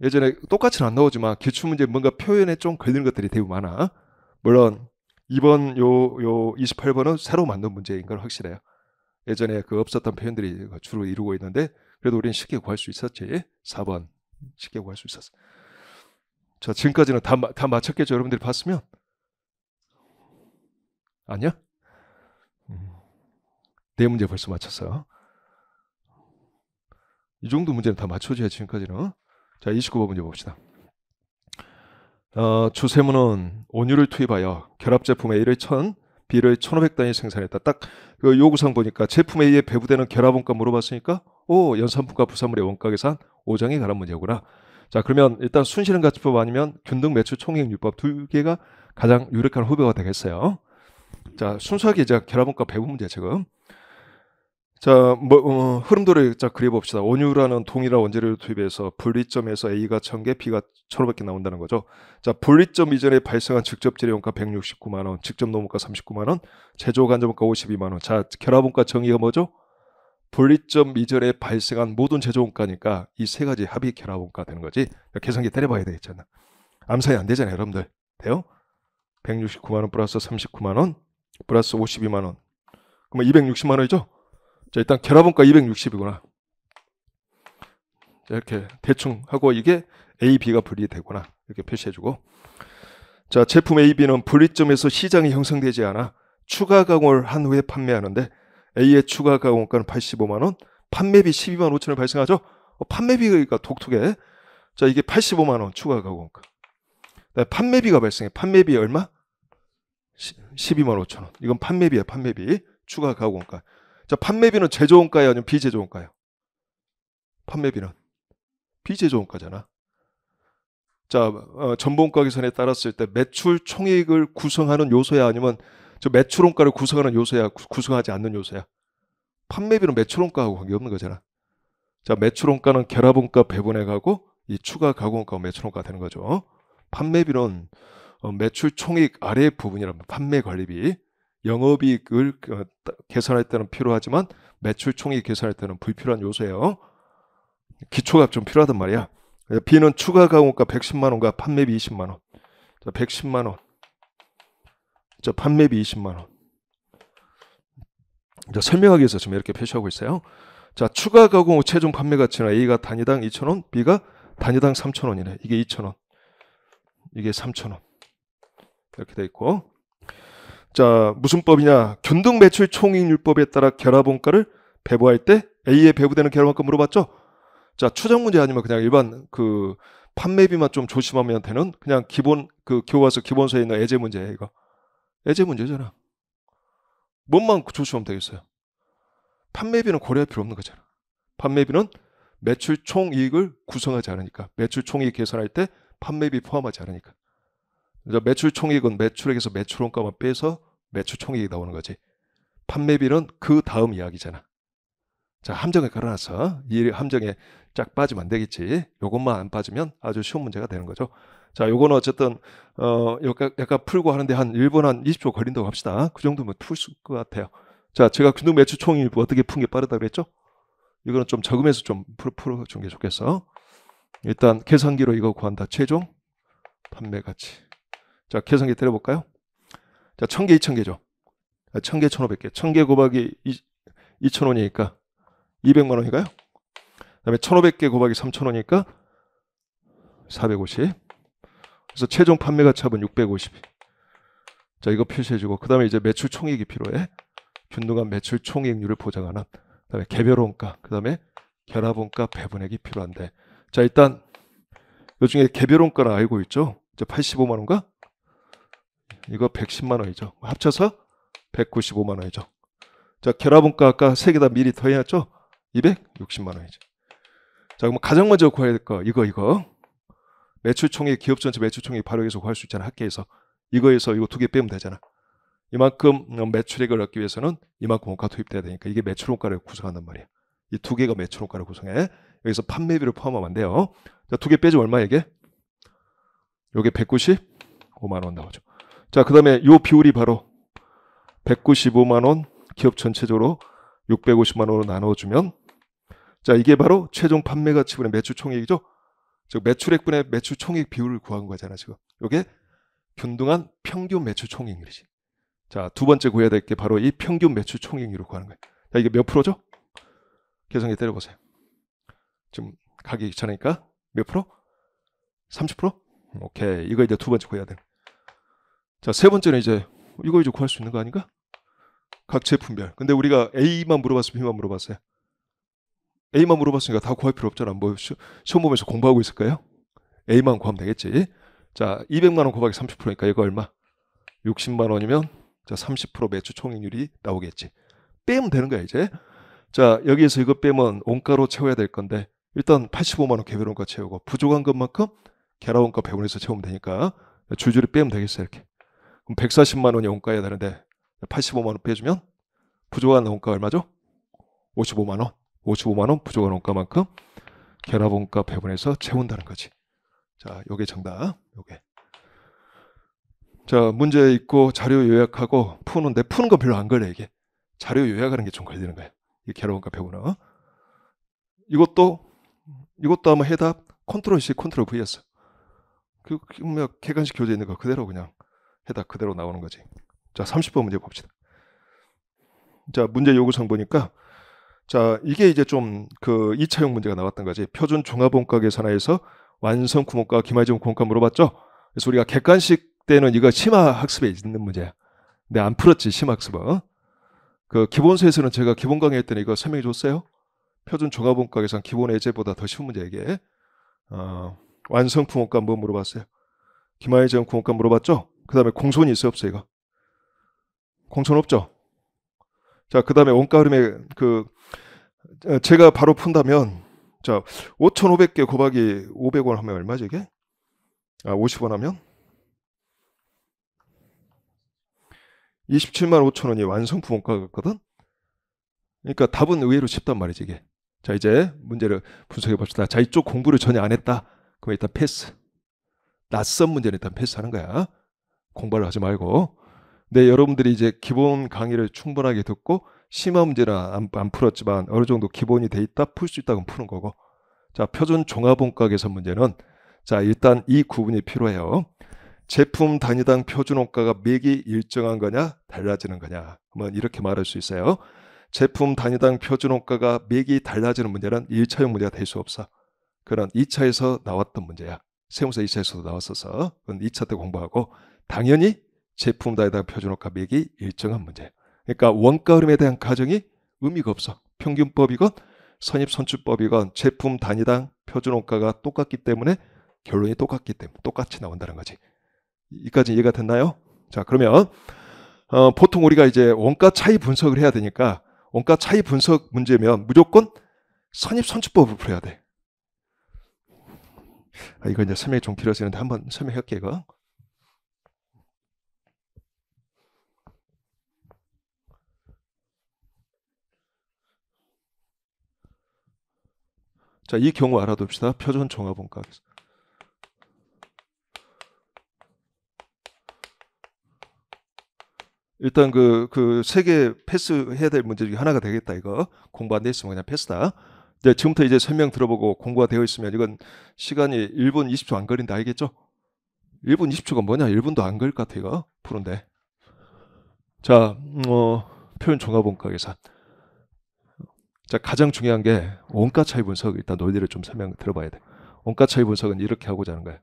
Speaker 1: 예전에 똑같이는 안 나오지만 기출문제 뭔가 표현에 좀 걸리는 것들이 되게 많아. 물론 이번 요 28번은 새로 만든 문제인 건 확실해요. 예전에 그 없었던 표현들이 주로 이루고 있는데 그래도 우리는 쉽게 구할 수 있었지. 4번 쉽게 구할 수 있었어. 자, 지금까지는 다 맞췄겠죠? 여러분들이 봤으면? 아니야? 네 문제 벌써 맞췄어. 이 정도 문제는 다 맞춰줘야 지금까지는. 자, 29번 문제 봅시다. 주세무는 온유를 투입하여 결합 제품 A를 1000, B를 1500단위 생산했다. 딱 그 요구사항 보니까 제품 A에 배부되는 결합 원가 물어봤으니까 연산품과 부산물의 원가 계산 5장에 관한 문제구나. 자, 그러면 일단 순실현 가치법 아니면 균등 매출 총액 율법 두 개가 가장 유력한 후보가 되겠어요. 자, 순수하게 이제 결합 원가 배분 문제 지금. 자, 흐름도를 자 그려봅시다. 온유라는 동일한 원재료를 투입해서 분리점에서 A가 1000개, B가 1500개 나온다는 거죠. 자, 분리점 이전에 발생한 직접 재료원가 169만 원, 직접 노무가 39만 원, 제조 간접원가 52만 원. 자, 결합원가 정의가 뭐죠? 분리점 이전에 발생한 모든 제조원가니까 이 세 가지 합이 결합원가 되는 거지. 계산기 때려봐야 되겠잖아. 암산이 안 되잖아요, 여러분들. 돼요? 169만 원 플러스 39만 원 플러스 52만 원. 그러면 260만 원이죠? 자, 일단 결합원가 260이구나. 이렇게 대충 하고 이게 A, B가 분리되구나. 이렇게 표시해주고. 자, 제품 A, B는 분리점에서 시장이 형성되지 않아 추가 가공을 한 후에 판매하는데 A의 추가 가공가는 85만 원, 판매비 12만 5천 원 발생하죠. 판매비가 독특해. 자, 이게 85만 원 추가 가공가. 판매비가 발생해. 판매비 얼마? 12만 5천 원. 이건 판매비야, 판매비. 추가 가공가. 자, 판매비는 제조원가예요, 아니면 비제조원가예요? 판매비는 비제조원가잖아. 자, 전보원가 계산에 따랐을 때 매출 총액을 구성하는 요소야, 아니면 저 매출원가를 구성하는 요소야, 구성하지 않는 요소야? 판매비는 매출원가하고 관계없는 거잖아. 자, 매출원가는 결합원가 배분해 가고 이 추가 가공원가가 매출원가가 되는 거죠. 판매비는 매출 총액 아래 부분이라면 판매관리비, 영업이익을 계산할 때는 필요하지만 매출 총액 계산할 때는 불필요한 요소예요. 기초가 좀 필요하단 말이야. B는 추가 가공가 110만 원과 판매비 20만 원. 자, 110만 원. 자, 판매비 20만 원. 자, 설명하기 위해서 지금 이렇게 표시하고 있어요. 자, 추가 가공 후 최종 판매 가치는 A가 단위당 2,000원, B가 단위당 3,000원이네. 이게 2,000원. 이게 3,000원. 이렇게 돼 있고. 자, 무슨 법이냐? 균등 매출 총익률법에 따라 결합원가를 배부할 때 A에 배부되는 결합원가 물어봤죠? 자, 추정 문제 아니면 그냥 일반 그 판매비만 좀 조심하면 되는 그냥 기본 그 교과서 기본서에 있는 예제 문제예요, 이거. 예제 문제잖아. 뭔만 조심하면 되겠어요. 판매비는 고려할 필요 없는 거잖아. 판매비는 매출 총이익을 구성하지 않으니까. 매출 총이익 계산할 때 판매비 포함하지 않으니까. 매출 총이익은 매출액에서 매출원가만 빼서 매출 총이익이 나오는 거지. 판매비는 그 다음 이야기잖아. 자, 함정에 걸어놔서 이 함정에 쫙 빠지면 안 되겠지. 요것만 안 빠지면 아주 쉬운 문제가 되는 거죠. 자, 요거는 어쨌든 약간 풀고 하는데 한 1분 한 20초 걸린다고 합시다. 그 정도면 풀 것 같아요. 자, 제가 균등 매출 총이익 어떻게 푼 게 빠르다 그랬죠? 이거는 좀 적으면서 좀 풀어준 게 좋겠어. 일단 계산기로 이거 구한다. 최종 판매 가치. 자, 계산기 때려볼까요? 자, 1000개, 2000개죠. 1000개, 1500개. 1000개 곱하기 2000원이니까 200만 원인가요? 그 다음에 1500개 곱하기 3000원이니까 450. 그래서 최종 판매 가치 합은 650. 자, 이거 표시해주고, 그 다음에 이제 매출 총액이 필요해. 균등한 매출 총액률을 보장하는. 그 다음에 개별 원가, 그 다음에 결합 원가 배분액이 필요한데. 자, 일단 요 중에 개별 원가는 알고 있죠? 이제 85만 원가? 이거 110만 원이죠. 합쳐서 195만 원이죠. 자, 결합 원가 아까 3개 다 미리 더해놨죠? 260만 원이죠. 자, 그럼 가장 먼저 구해야 될 거 이거. 매출 총액, 기업 전체 매출 총액 바로 여기서 구할 수 있잖아. 학계에서. 이거에서 이거 2개 빼면 되잖아. 이만큼 매출액을 얻기 위해서는 이만큼 원가 투입돼야 되니까 이게 매출 원가를 구성한단 말이야. 이 2개가 매출 원가를 구성해. 여기서 판매비를 포함하면 안 돼요. 자, 2개 빼주면 얼마 이게? 요게 195만 원 나오죠. 자, 그 다음에 요 비율이 바로 195만 원 기업 전체적으로 650만 원으로 나눠주면, 자, 이게 바로 최종 판매 가치분의 매출 총액이죠. 즉 매출액분의 매출 총액 비율을 구한 거잖아 지금. 이게 균등한 평균 매출 총액률이지. 자, 두 번째 구해야 될 게 바로 이 평균 매출 총액률을 구하는 거예요. 자, 이게 몇 프로죠? 계산기 때려보세요. 지금 가기 귀찮으니까 몇 프로? 30%? 오케이. 이거 이제 두 번째 구해야 돼. 자, 세 번째는 이제 이거 이제 구할 수 있는 거 아닌가? 각 제품별. 근데 우리가 A만 물어봤어요, B만 물어봤어요? A만 물어봤으니까 다 구할 필요 없잖아. 뭐 시험 보면서 공부하고 있을까요? A만 구하면 되겠지. 자, 200만 원 곱하기 30%니까 이거 얼마? 60만 원이면 자, 30% 매출 총익률이 나오겠지. 빼면 되는 거야 이제. 자, 여기에서 이거 빼면 원가로 채워야 될 건데 일단 85만 원 개별 원가 채우고 부족한 것만큼 계란 원가 100원에서 채우면 되니까 줄줄이 빼면 되겠어요 이렇게. 그럼 140만 원이 원가여야 되는데 85만 원 빼주면 부족한 원가 얼마죠? 55만 원. 55만 원 부족한 원가만큼 결합 원가 100원에서 채운다는 거지. 자, 요게 정답. 요게. 자, 문제 있고 자료 요약하고 푸는데 푸는 건 별로 안 걸려 이게. 자료 요약하는 게 좀 걸리는 거예요. 이 결합 원가 100원은. 이것도 아마 해답 컨트롤 C 컨트롤 V였어. 그 객관식 교재 있는 거 그대로 그냥 해답 그대로 나오는 거지. 자, 30번 문제 봅시다. 자, 문제 요구사항 보니까 자, 이게 이제 좀 그 2차형 문제가 나왔던 거지. 표준 종합원가 계산하에서 완성 구멍가 기말지원 구멍가 물어봤죠. 그래서 우리가 객관식 때는 이거 심화학습에 있는 문제야. 근데 안 풀었지 심화학습은. 그 기본서에서는 제가 기본 강의할 때는 이거 설명해 줬어요. 표준 종합원가 계산 기본 예제보다 더 쉬운 문제 이게. 완성 구멍가 뭐 물어봤어요. 기말지원 구멍가 물어봤죠. 그 다음에 공손이 있어요 없어요 이거? 공손 없죠. 자, 그 다음에 원가 흐름에 제가 바로 푼다면, 자, 5,500개 곱하기 500원 하면 얼마죠, 이게? 50원 하면? 27만 5천 원이 완성품 원가 같거든? 그러니까 답은 의외로 쉽단 말이지, 이게. 자, 이제 문제를 분석해 봅시다. 자, 이쪽 공부를 전혀 안 했다. 그럼 일단 패스. 낯선 문제는 일단 패스하는 거야. 공부를 하지 말고. 네, 여러분들이 이제 기본 강의를 충분하게 듣고 심화 문제는 안 풀었지만 어느 정도 기본이 돼 있다, 풀 수 있다고 푸는 거고. 자, 표준 종합원가 계산 문제는 자, 일단 이 구분이 필요해요. 제품 단위당 표준 원가가 맥이 일정한 거냐, 달라지는 거냐. 그러면 이렇게 말할 수 있어요. 제품 단위당 표준 원가가 맥이 달라지는 문제는 1차형 문제가 될 수 없어. 그런 2차에서 나왔던 문제야. 세무사 2차에서도 나왔어서 그건 2차 때 공부하고 당연히 제품 단위당 표준 원가 맥이 일정한 문제. 그러니까 원가 흐름에 대한 가정이 의미가 없어. 평균법이건 선입선출법이건 제품 단위당 표준 원가가 똑같기 때문에 결론이 똑같기 때문에 똑같이 나온다는 거지. 이까지 이해가 됐나요? 자, 그러면 보통 우리가 이제 원가 차이 분석을 해야 되니까 원가 차이 분석 문제면 무조건 선입선출법을 풀어야 돼. 이거 이제 설명이 좀 길어지는데 한번 설명할게 이거. 자, 이 경우 알아둡시다. 표준 종합원가. 일단 그 세 개 패스해야 될 문제 중에 하나가 되겠다 이거. 공부 안 돼 있으면 그냥 패스다. 이제 지금부터 이제 설명 들어보고 공부가 되어 있으면 이건 시간이 1분 20초 안 걸린다 알겠죠? 1분 20초가 뭐냐? 1분도 안 걸릴 것 같아 이거 푸는데. 자, 표현 종합원가 계산. 자, 가장 중요한 게 원가 차이 분석. 일단 논리를 좀 설명 들어봐야 돼. 원가 차이 분석은 이렇게 하고자 하는 거야.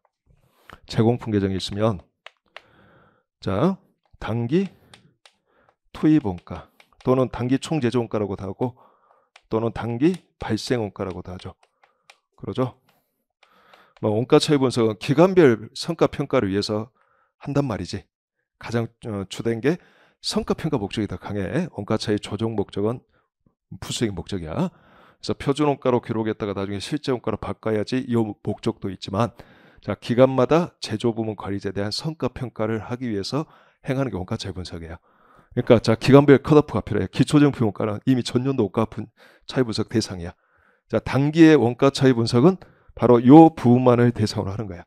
Speaker 1: 제공품 계정이 있으면 자, 단기 투입 원가 또는 단기 총제조 원가라고도 하고 또는 단기 발생 원가라고도 하죠. 그러죠? 원가 차이 분석은 기간별 성과 평가를 위해서 한단 말이지. 가장 주된 게 성과 평가 목적이 더 강해. 원가 차이 조정 목적은 부수익 목적이야. 그래서 표준 원가로 기록했다가 나중에 실제 원가로 바꿔야지 이 목적도 있지만, 자, 기간마다 제조 부문 관리자에 대한 성과 평가를 하기 위해서 행하는 게 원가 차이 분석이에요. 그러니까 자, 기간별 컷오프가 필요해. 기초정품 원가는 이미 전년도 원가 차이 분석 대상이야. 자, 단기의 원가 차이 분석은 바로 요 부분만을 대상으로 하는 거야.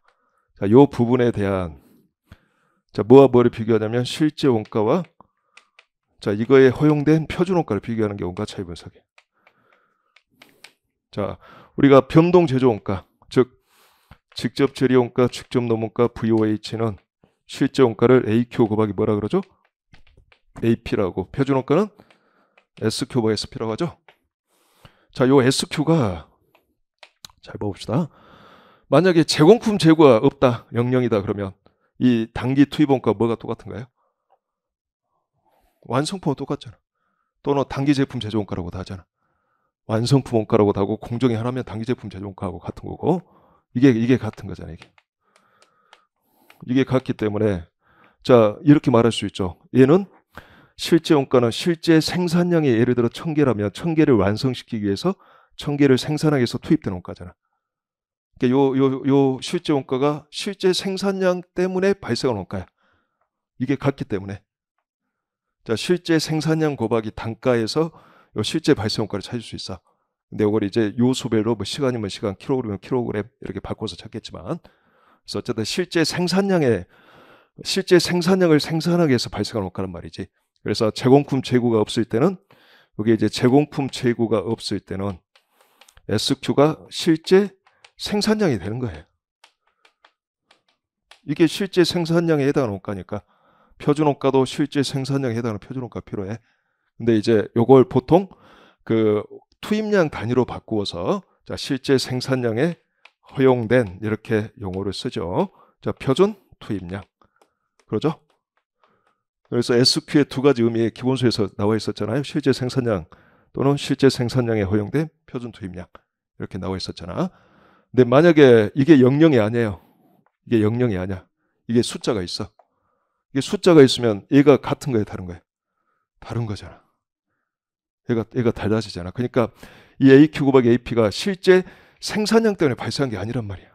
Speaker 1: 자, 요 부분에 대한 자, 뭐와 뭐를 비교하냐면 실제 원가와 자, 이거에 허용된 표준 원가를 비교하는 게 원가 차이 분석이에요. 자, 우리가 변동 제조 원가, 즉 직접 재료 원가, 직접 노무가 VOH는 실제 원가를 AQ 곱하기 뭐라 그러죠? AP라고. 표준 원가는 SQ SP라고 하죠. 자, 요 SQ가 잘 봐봅시다. 만약에 제공품 재고가 없다, 0이다 그러면 이 단기 투입 원가 뭐가 똑같은가요? 완성품은 똑같잖아. 또는 단기 제품 제조 원가라고도 하잖아. 완성품 원가라고도 하고 공정이 하나면 단기 제품 제조 원가하고 같은 거고 이게 같은 거잖아요. 이게 같기 때문에 자, 이렇게 말할 수 있죠. 얘는 실제 원가는 실제 생산량이 예를 들어 1000개라면 1000개를 완성시키기 위해서 1000개를 생산하기 위해서 투입된 원가잖아. 그러니까 요 실제 원가가 실제 생산량 때문에 발생한 원가야. 이게 같기 때문에. 자, 실제 생산량 곱하기 단가에서 요 실제 발생 원가를 찾을 수 있어. 근데 이걸 이제 요소별로 뭐 시간이면 시간, 킬로그램이면 킬로그램 이렇게 바꿔서 찾겠지만, 그래서 어쨌든 실제 생산량을 생산하기 위해서 발생한 원가란 말이지. 그래서 제공품 재고가 없을 때는 여기 이제 제공품 재고가 없을 때는 SQ가 실제 생산량이 되는 거예요. 이게 실제 생산량에 해당하는 원가니까 표준 원가도 실제 생산량에 해당하는 표준 원가 필요해. 근데 이제 요걸 보통 그 투입량 단위로 바꾸어서 자, 실제 생산량에 허용된 이렇게 용어를 쓰죠. 자, 표준 투입량. 그러죠? 그래서 SQ의 두 가지 의미의 기본수에서 나와 있었잖아요. 실제 생산량 또는 실제 생산량에 허용된 표준 투입량. 이렇게 나와 있었잖아. 근데 만약에 이게 00이 아니에요. 이게 00이 아니야. 이게 숫자가 있어. 이게 숫자가 있으면 얘가 같은 거예요, 다른 거예요? 다른 거잖아. 얘가 달라지잖아. 그러니까 이 AQ 곱하기 AP가 실제 생산량 때문에 발생한 게 아니란 말이야.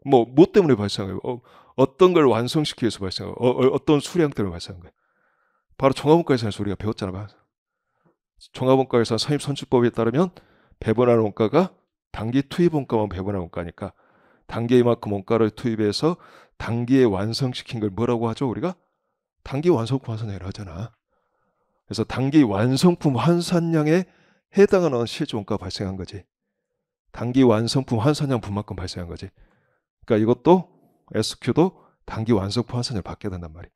Speaker 1: 뭐 때문에 발생한 거예요? 어떤 걸 완성시키기 위해서 발생한 거예요? 어떤 수량 때문에 발생한 거예요? 바로 종합원가에서 우리가 배웠잖아. 종합원가에서 선입선출법에 따르면 배분하는 원가가 단기 투입 원가만 배분하는 원가니까 단기에 이만큼 원가를 투입해서 단기에 완성시킨 걸 뭐라고 하죠? 우리가 단기 완성품 환산량이라고 하잖아. 그래서 단기 완성품 환산량에 해당하는 실제 원가가 발생한 거지. 단기 완성품 환산량 분만큼 발생한 거지. 그러니까 이것도 SQ도 단기 완성품 환산량을 받게 된단 말이야.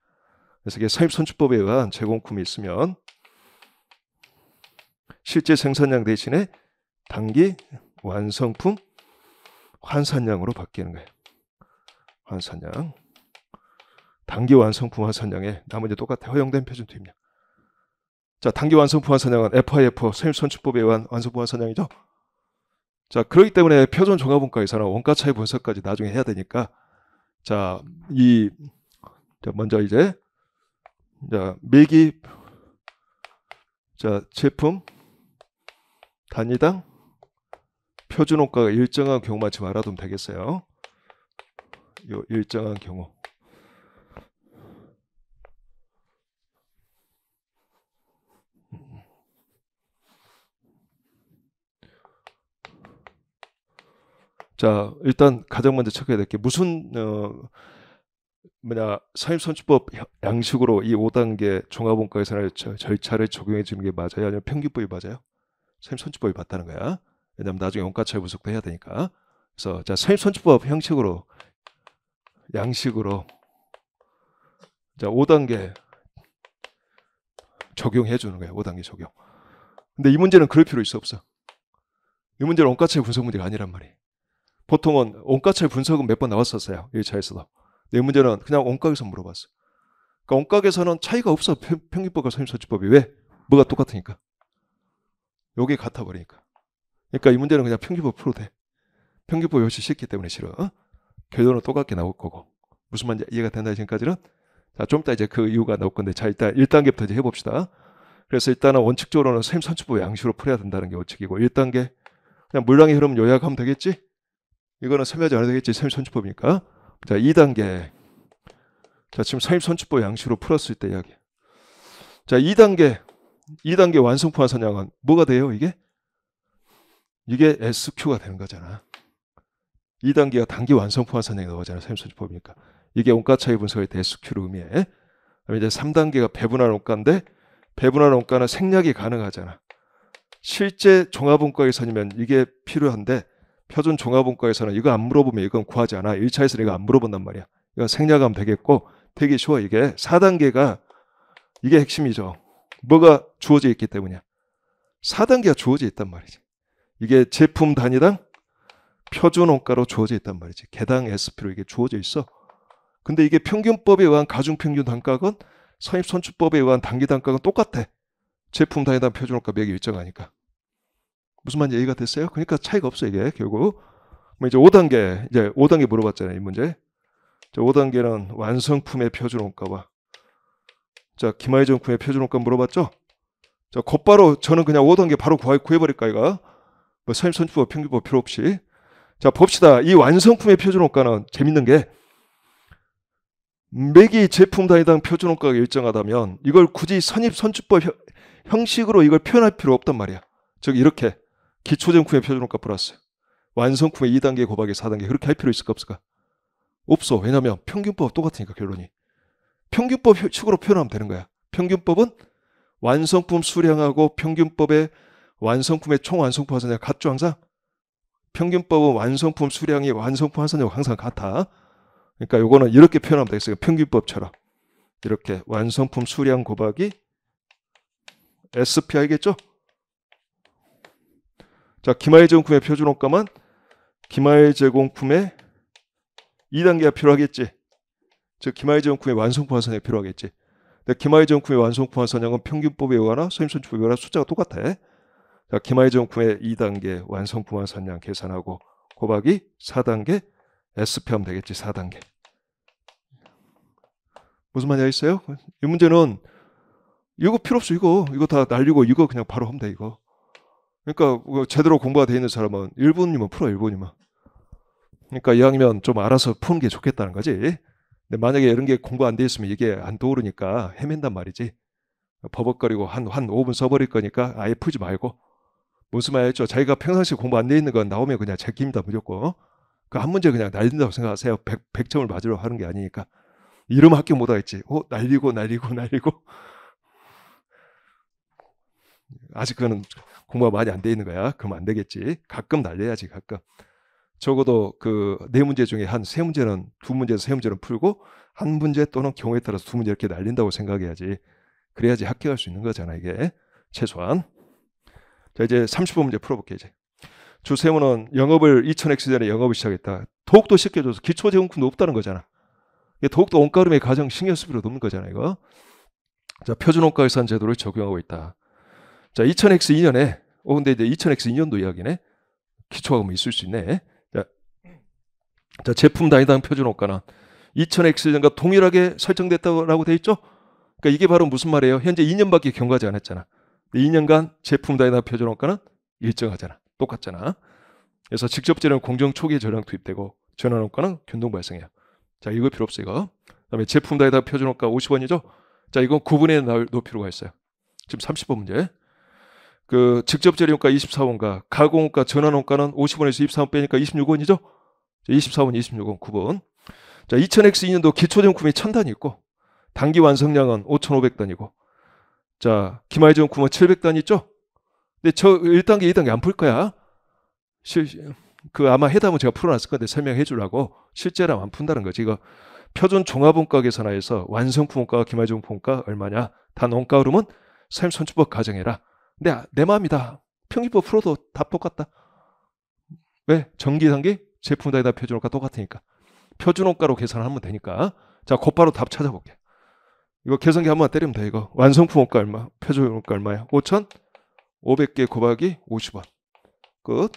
Speaker 1: 그래서 이게 선입선출법에 의한 제공품이 있으면 실제 생산량 대신에 단기 완성품 환산량으로 바뀌는 거예요. 환산량. 단기 완성품 환산량에 나머지 똑같아. 허용된 표준 투입량. 자, 단기 완성품 환산량은 FIF 선입선출법에 의한 완성품 환산량이죠. 자, 그렇기 때문에 표준 종합원가에서는 원가 차이 분석까지 나중에 해야 되니까 자, 먼저 이제 매기 제품 단위당 표준 원가가 일정한 경우만 지금 알아두면 되겠어요. 요 일정한 경우. 자, 일단 가장 먼저 체크해야 될 게 무슨 선입선출법 양식으로 이 5단계 종합원가 계산의 절차를 적용해 주는 게 맞아요? 아니면 평균법이 맞아요? 선입선출법이 맞다는 거야. 왜냐면 나중에 원가 차이 분석도 해야 되니까. 그래서 자, 선입선출법 형식으로 양식으로 자, 5단계 적용해 주는 거야. 5단계 적용. 근데 이 문제는 그럴 필요 있어 없어? 이 문제는 원가 차이 분석 문제가 아니란 말이에요. 보통은 원가 차이 분석은 몇 번 나왔었어요. 1차에서도. 이 문제는 그냥 원가계산 물어봤어. 그러니까 원가계산은 차이가 없어. 평균법과 선입선출법이. 왜? 뭐가 똑같으니까. 요게 같아 버리니까. 그러니까 이 문제는 그냥 평균법 풀어도 돼. 평균법 역시 쉽기 때문에 싫어. 결론은 똑같게 나올 거고. 무슨 말인지 이해가 된다 지금까지는? 자, 좀 이따 이제 그 이유가 나올 건데 자, 일단 1단계부터 이제 해봅시다. 그래서 일단은 원칙적으로는 선입선출법 양식으로 풀어야 된다는 게 원칙이고 1단계 그냥 물량의 흐름 요약하면 되겠지? 이거는 설명하지 않아도 되겠지. 선입선출법이니까. 자, 2단계. 자, 지금 선입선출법 양식으로 풀었을 때 이야기. 자, 2단계 완성품 환산량은 뭐가 돼요? 이게 SQ가 되는 거잖아. 2단계가 단기 완성품 환산량이 나오잖아. 선입선출법이니까. 이게 원가 차이 분석의 대수큐를 의미해. 그다음에 이제 3단계가 배분할 원가인데 배분할 원가는 생략이 가능하잖아. 실제 종합원가 계산이면 이게 필요한데 표준 종합원가에서는 이거 안 물어보면 이건 구하지 않아. 1차에서는 이거 안 물어본단 말이야. 이건 생략하면 되겠고 되게 쉬워. 이게 4단계가 이게 핵심이죠. 뭐가 주어져 있기 때문이야. 4단계가 주어져 있단 말이지. 이게 제품 단위당 표준 원가로 주어져 있단 말이지. 개당 SP로 이게 주어져 있어. 근데 이게 평균법에 의한 가중평균 단가건 선입선출법에 의한 단기 단가건 똑같아. 제품 단위당 표준 원가 매기 일정하니까. 무슨 말인지 이해가 됐어요? 그러니까 차이가 없어 이게 결국. 이제 5단계 물어봤잖아요 이 문제. 자, 5단계는 완성품의 표준 원가와 자 기마이 정품의 표준 원가 물어봤죠? 자 곧바로 저는 그냥 5단계 바로 구해버릴까 이거. 뭐 선입선출법 평균법 필요 없이. 자 봅시다. 이 완성품의 표준 원가는 재밌는 게 매기 제품 단위당 표준 원가가 일정하다면 이걸 굳이 선입선출법 형식으로 이걸 표현할 필요 없단 말이야. 즉 이렇게 기초제품의 표준 원가 플러스 완성품의 2단계 곱하기 4단계 그렇게 할 필요 있을까 없을까? 없어. 왜냐면 평균법 똑같으니까 결론이. 평균법 식으로 표현하면 되는 거야. 평균법은 완성품 수량하고 평균법의 완성품의 총 완성품 환산량 같죠 항상? 평균법은 완성품 수량이 완성품 환산량과 항상 같아. 그러니까 요거는 이렇게 표현하면 되겠어요. 평균법처럼. 이렇게 완성품 수량 곱하기 SP 알겠죠? 자, 기마이 제공품의 표준 원가만 기마이 제공품의 2단계가 필요하겠지. 즉 기마이 제공품의 완성품 환산량이 필요하겠지. 근데 기마이 제공품의 완성품 환산량은 평균법에 의하나 선입선출법에 의하나 숫자가 똑같아. 자, 기마이 제공품의 2단계 완성품 환산량 계산하고 곱하기 4단계 SP 하면 되겠지. 4단계. 무슨 말이야 있어요? 이 문제는 이거 필요 없어. 이거 다 날리고 이거 그냥 바로 하면 돼 이거. 그러니까 제대로 공부가 돼 있는 사람은 1분이면 풀어 1분이면. 그러니까 이왕이면 좀 알아서 푸는 게 좋겠다는 거지. 근데 만약에 이런 게 공부 안 돼 있으면 이게 안 떠오르니까 헤맨단 말이지. 버벅거리고 한 5분 써버릴 거니까 아예 풀지 말고. 무슨 말이죠? 자기가 평상시에 공부 안 돼 있는 건 나오면 그냥 제끼입니다 무조건. 그 한 문제 그냥 날린다고 생각하세요. 100점을 맞으려고 하는 게 아니니까. 이러면 합격 못 하겠지. 날리고. 아직 그거는 공부가 많이 안 돼 있는 거야. 그럼 안 되겠지. 가끔 날려야지 가끔. 적어도 그 4문제 중에 한 3문제는 2문제에서 3문제는 풀고 한 문제 또는 경우에 따라서 2문제 이렇게 날린다고 생각해야지. 그래야지 합격할 수 있는 거잖아 이게. 최소한. 자 이제 30번 문제 풀어볼게 이제. 주세무는 영업을 2000X 전에 영업을 시작했다. 더욱더 쉽게 줘서 기초제공품도 없다는 거잖아. 더욱더 원가 흐름에 가장 신경 쓸 필요도 없는 거잖아 이거. 자 표준 원가 계산 제도를 적용하고 있다. 자 2000X 2년에 근데 이제 2000X 2년도 이야기네. 기초과금이 있을 수 있네. 자 제품 단위당 표준 원가는 2000X년과 동일하게 설정됐다고 돼 있죠. 그러니까 이게 바로 무슨 말이에요? 현재 2년밖에 경과하지 않았잖아. 2년간 제품 단위당 표준 원가는 일정하잖아. 똑같잖아. 그래서 직접 재료는 공정 초기에 전량 투입되고 전환 원가는 균등 발생해요. 자 이거 필요 없어 이거. 그다음에 제품 단위당 표준 원가 50원이죠. 자 이건 9분의 높이로 가 있어요. 지금 30번 문제. 그 직접 재료원가 24원과 가공원가 전환원가는 50원에서 24원 빼니까 26원이죠. 24원, 26원, 9번. 자 2000X 2년도 기초제품이 1000단위 있고 단기 완성량은 5500단위고 자 기마이 제품은 700단위 있죠. 근데 저 1단계, 2단계 안 풀 거야. 그 아마 해담은 제가 풀어놨을 건데 설명해 주려고 실제로 안 푼다는 거지. 이거 표준 종합원가 계산하에서 완성품 원가와 기마이 제품 원가 얼마냐. 단 원가 흐름은 선입선출법 가정해라. 근데 내 마음이다. 평균법 풀어도 답 똑같다. 왜? 전기, 단기, 제품 단위당 표준 원가 똑같으니까. 표준 원가로 계산하면 되니까. 자, 곧바로 답 찾아볼게. 이거 계산기 한번 때리면 돼, 이거. 완성품 원가 얼마? 표준 원가 얼마야? 5,500개 곱하기 50원. 끝.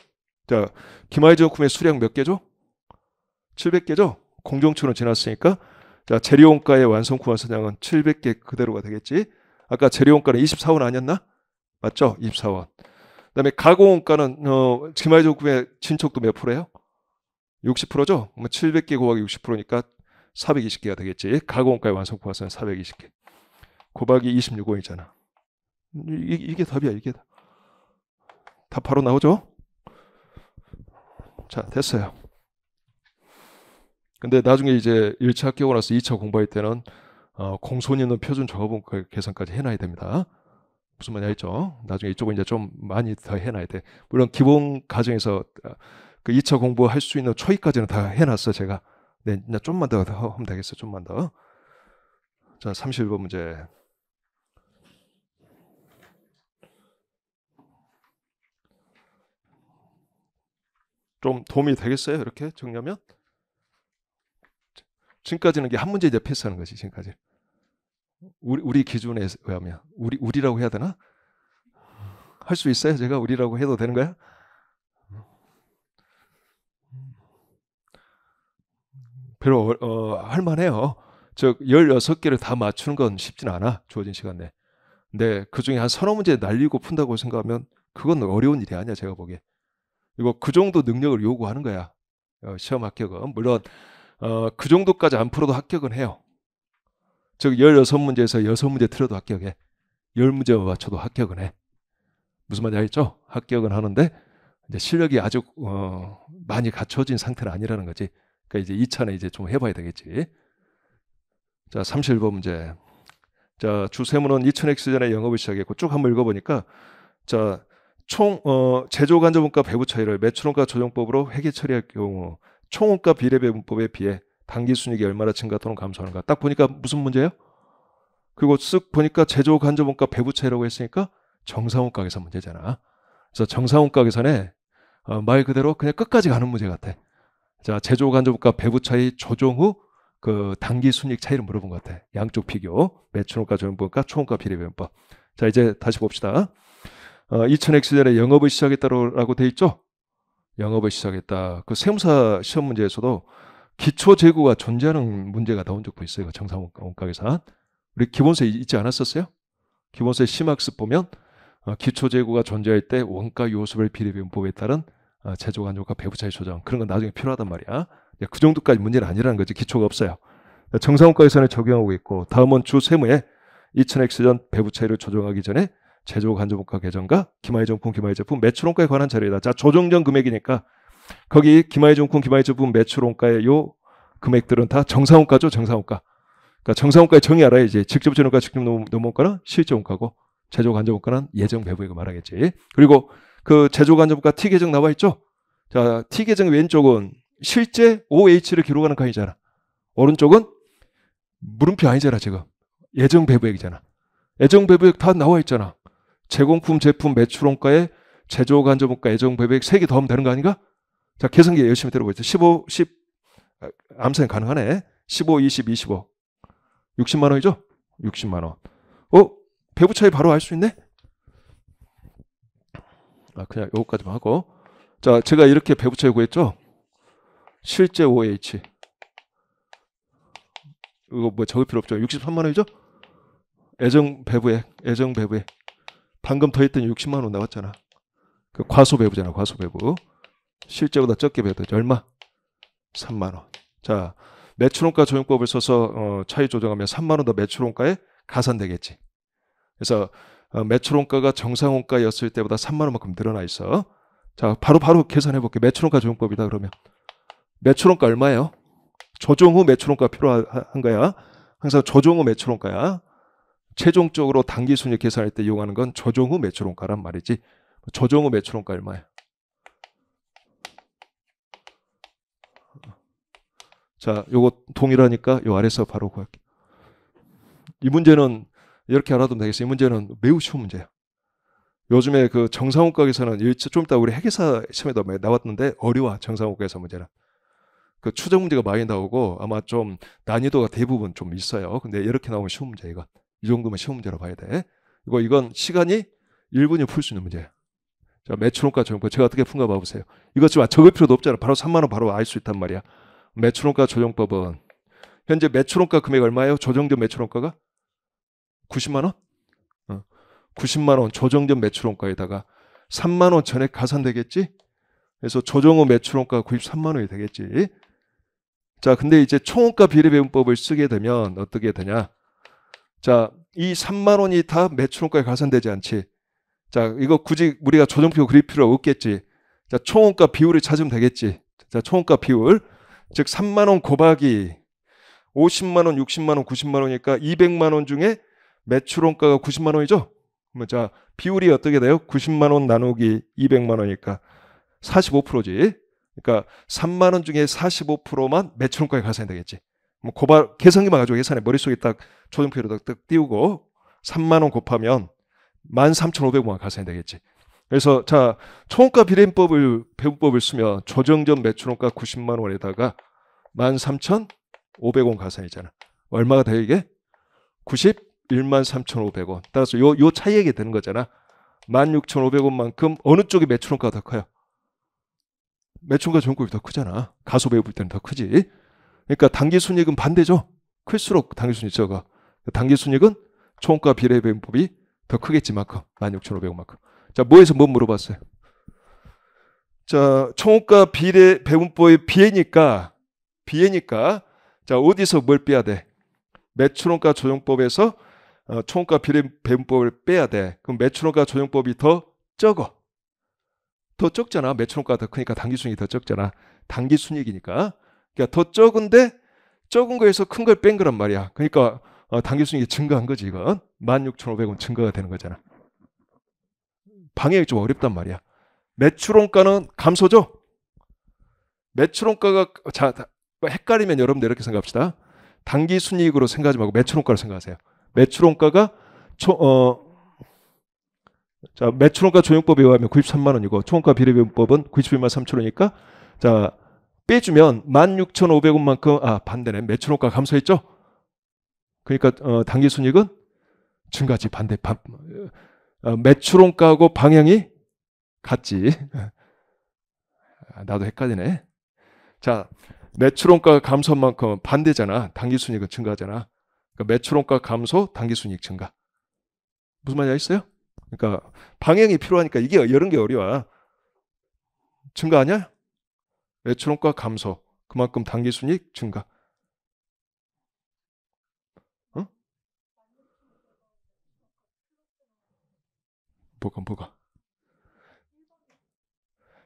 Speaker 1: 자, 기마이 제품의 수량 몇 개죠? 700개죠? 공정초는 지났으니까. 자, 재료 원가의 완성품 완성량은 700개 그대로가 되겠지. 아까 재료 원가는 24원 아니었나? 맞죠? 24원. 그다음에 가공원가는 기마이 제품의 진척도 몇 프로예요? 60%죠? 그러면 700개 곱하기 60%니까 420개가 되겠지. 가공원가의 완성품 환산은 420개. 곱하기 26원이잖아. 이게 답이야. 이게 답 바로 나오죠? 자 됐어요. 근데 나중에 이제 1차 합격하고 나서 2차 공부할 때는 공손히 있는 표준 종합원 계산까지 해놔야 됩니다. 무슨 말인지 알죠? 나중에 이쪽은 이제 좀 많이 더 해놔야 돼. 물론 기본 과정에서 그 2차 공부할 수 있는 초입까지는 다 해놨어 제가. 네, 이제 좀만 더 하면 되겠어. 좀만 더. 자, 31번 문제. 좀 도움이 되겠어요? 이렇게 정리하면? 지금까지는 이게 한 문제 이제 패스하는 거지. 지금까지. 우리 기준에 의하면 우리라고 해야 되나? 할 수 있어요? 제가 우리라고 해도 되는 거야? 별로 할만해요. 즉 16개를 다 맞추는 건 쉽진 않아. 주어진 시간 내에. 근데 그중에 한 서너 문제 날리고 푼다고 생각하면 그건 어려운 일이 아니야. 제가 보기에. 이거 그 정도 능력을 요구하는 거야. 시험 합격은. 물론 그 정도까지 안 풀어도 합격은 해요. 즉 16문제에서 6문제 틀어도 합격해. 10문제만 맞춰도 합격은 해. 무슨 말인지 알죠? 합격은 하는데 이제 실력이 아주 많이 갖춰진 상태는 아니라는 거지. 그러니까 이제 2차는 이제 좀 해봐야 되겠지. 자, 31번 문제. 자, 주세무는 2000X 전에 영업을 시작했고 쭉 한번 읽어보니까 자, 총 제조간접원가 배분 차이를 매출원가 조정법으로 회계 처리할 경우 총원가 비례배분법에 비해 당기순이익이 얼마나 증가 또는 감소하는가. 딱 보니까 무슨 문제예요? 그리고 쓱 보니까 제조간접원가 배분 차이라고 했으니까 정상원가 계산 문제잖아. 그래서 정상원가 계산에 말 그대로 그냥 끝까지 가는 문제 같아. 자, 제조간접원가 배분 차이 조정 후 그 당기순이익 차이를 물어본 것 같아. 양쪽 비교. 매출원가 조정법과 총원가 비례배분법. 자, 이제 다시 봅시다. 2000X 전에 영업을 시작했다라고 돼 있죠? 영업을 시작했다. 그 세무사 시험 문제에서도 기초 재고가 존재하는 문제가 나온 적도 있어요. 정상원가 계산. 우리 기본서에 있지 않았었어요? 기본서의 심학습 보면 기초 재고가 존재할 때 원가 요소별 비례배분법에 따른 제조간접원가 배분 차이 조정. 그런 건 나중에 필요하단 말이야. 그 정도까지 문제는 아니라는 거지. 기초가 없어요. 정상원가 계산에 적용하고 있고 다음은 주세무에 2000X 전 배분 차이를 조정하기 전에 제조간접원가 계정과 기마이정품, 기마이제품 매출원가에 관한 자료이다. 자, 조정 전 금액이니까 거기 기마이정품, 기마이제품 매출원가의 요 금액들은 다 정상원가죠. 정상원가. 그러니까 정상원가의 정의 알아야 이제 직접 전원가, 직접 넘어원가는 실제원가고 제조간접원가는 예정 배부액을 말하겠지. 그리고 그 제조간접원가 T 계정 나와 있죠. 자, T 계정 왼쪽은 실제 OH를 기록하는 칸이잖아. 오른쪽은 물음표 아니잖아. 지금 예정 배부액이잖아. 예정 배부액 다 나와 있잖아. 제공품 제품 매출원가에 제조간접원가 예정 배부액 3개 더하면 되는 거 아닌가? 자, 계산기 열심히 들어보죠. 15, 10 암산 가능하네. 15, 20, 25 60만 원이죠? 60만 원. 배부 차이 바로 알 수 있네? 그냥 요거까지만 하고. 자, 제가 이렇게 배부 차이 구했죠? 실제 OH. 이거 뭐 적을 필요 없죠? 63만 원이죠? 애정 배부액. 방금 더했더니 60만 원 나왔잖아. 그 과소 배부잖아. 과소 배부. 실제보다 적게 배부죠. 얼마? 3만 원. 자, 매출원가 조정법을 써서 차이 조정하면 3만 원 더 매출원가에 가산되겠지. 그래서 매출원가가 정상원가였을 때보다 3만 원만큼 늘어나 있어. 자, 바로 계산해 볼게. 매출원가 조정법이다 그러면. 매출원가 얼마예요? 조정 후 매출원가 필요한 거야. 항상 조정 후 매출원가야. 최종적으로 당기순이익 계산할 때 이용하는 건 조정 후 매출원가란 말이지. 조정 후 매출원가 얼마야? 자, 요거 동일하니까 요 아래서 바로 구할게. 이 문제는 이렇게 알아두면 되겠어요. 이 문제는 매우 쉬운 문제야. 요즘에 그 정상원가 계산은 좀 이따 우리 회계사 시험에도 나왔는데 어려워. 정상원가 계산 문제는. 그 추정 문제가 많이 나오고 아마 좀 난이도가 대부분 좀 있어요. 근데 이렇게 나오면 쉬운 문제 이건. 이 정도면 쉬운 문제로 봐야 돼. 이건 시간이 1분이면 풀 수 있는 문제야. 자, 매출원가 조정법 제가 어떻게 푼가 봐보세요. 이것 좀 적을 필요도 없잖아. 바로 3만 원 바로 알 수 있단 말이야. 매출원가 조정법은 현재 매출원가 금액 얼마예요? 조정된 매출원가가 90만 원? 90만 원 조정된 매출원가에다가 3만 원 전액 가산되겠지? 그래서 조정 후 매출원가가 93만 원이 되겠지. 자, 근데 이제 총원가 비례배분법을 쓰게 되면 어떻게 되냐? 자, 이 3만 원이 다 매출원가에 가산되지 않지. 자, 이거 굳이 우리가 조정표 그릴 필요 없겠지. 자, 총원가 비율을 찾으면 되겠지. 자, 총원가 비율. 즉 3만 원 곱하기 50만 원, 60만 원, 90만 원이니까 200만 원 중에 매출원가가 90만 원이죠. 그러면 자, 비율이 어떻게 돼요? 90만 원 나누기 200만 원이니까 45%지. 그러니까 3만 원 중에 45%만 매출원가에 가산이 되겠지. 뭐 계산기만 가지고 계산해. 머릿속에 딱 조정표로 딱 띄우고 3만 원 곱하면 13,500원 가산이 되겠지. 그래서 자, 총원가 배분법을 쓰면 조정전 매출원가 90만 원에다가 13,500원 가산이잖아. 얼마가 돼요 이게? 91만 3,500원. 따라서 요 차이에게 되는 거잖아. 16,500원만큼 어느 쪽이 매출원가가 더 커요? 매출원가 조정법이 더 크잖아. 가소배분 때는 더 크지. 그러니까 당기순이익은 반대죠. 클수록 당기순이익 적어. 당기순이익은 총원가 비례배분법이 더 크겠지만큼 16,500원만큼. 자, 뭐에서 뭐 물어봤어요? 자, 총원가 비례배분법의 비례니까 자, 어디서 뭘 빼야 돼? 매출원가 조정법에서 총원가 비례배분법을 빼야 돼. 그럼 매출원가 조정법이 더 적어. 더 적잖아. 매출원가가 더 크니까 당기순이익이 더 적잖아. 당기순이익이니까. 그러니까 더 적은데 적은 거에서 큰 걸 뺀 거란 말이야. 그러니까 당기순이익이 증가한 거지 이건. 16,500원 증가가 되는 거잖아. 방향이 좀 어렵단 말이야. 매출원가는 감소죠. 매출원가가 자 헷갈리면 여러분들 이렇게 생각합시다. 당기순이익으로 생각하지 말고 매출원가로 생각하세요. 매출원가가 자, 매출원가 조정법에 의하면 93만 원이고 총원가 비례배분법은 91만 3천 원이니까 자, 빼주면 16,500원만큼 반대네. 매출원가 감소했죠? 그러니까 당기순이익은 증가지. 반대. 매출원가하고 방향이 같지. 나도 헷갈리네. 자, 매출원가 감소한 만큼 반대잖아. 당기순이익은 증가하잖아. 그러니까 매출원가 감소, 당기순이익 증가. 무슨 말인지 알겠어요? 그러니까 방향이 필요하니까 이게 이런 게 어려워. 증가하냐? 매출원가 감소. 그만큼 당기순이익 증가. 어? 뭐가?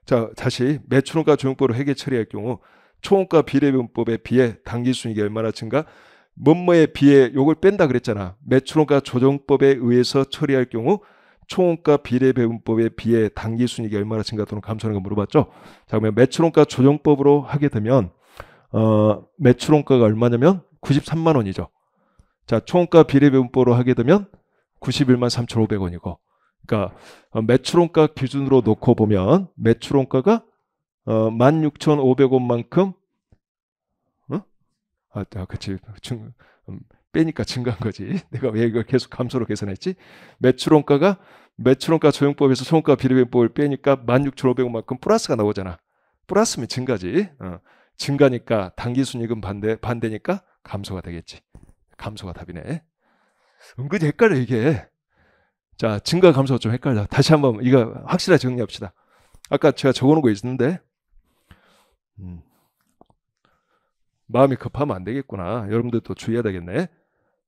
Speaker 1: 자, 다시 매출원가 조정법으로 회계 처리할 경우 총원가 비례배분법에 비해 당기순이익이 얼마나 증가? 뭐뭐에 비해 요걸 뺀다 그랬잖아. 매출원가 조정법에 의해서 처리할 경우 총원가 비례배분법에 비해 당기순이익이 얼마나 증가 또는 감소하는 거 물어봤죠. 자, 그러면 매출원가 조정법으로 하게 되면 매출원가가 얼마냐면 93만 원이죠. 자, 총원가 비례배분법으로 하게 되면 91만 3,500원이고 그러니까 매출원가 기준으로 놓고 보면 매출원가가 16,500원만큼 그치. 빼니까 증가한 거지. 내가 왜 이걸 계속 감소로 계산했지? 매출원가 조정법에서 총원가 비례배분법을 빼니까 16,500원만큼 플러스가 나오잖아. 플러스면 증가지. 증가니까 당기순이익은 반대니까 감소가 되겠지. 감소가 답이네. 은근히 헷갈려 이게. 자, 증가 감소가 좀 헷갈려. 다시 한번 이거 확실하게 정리합시다. 아까 제가 적어놓은 거 있는데 마음이 급하면 안 되겠구나. 여러분들도 주의해야 되겠네.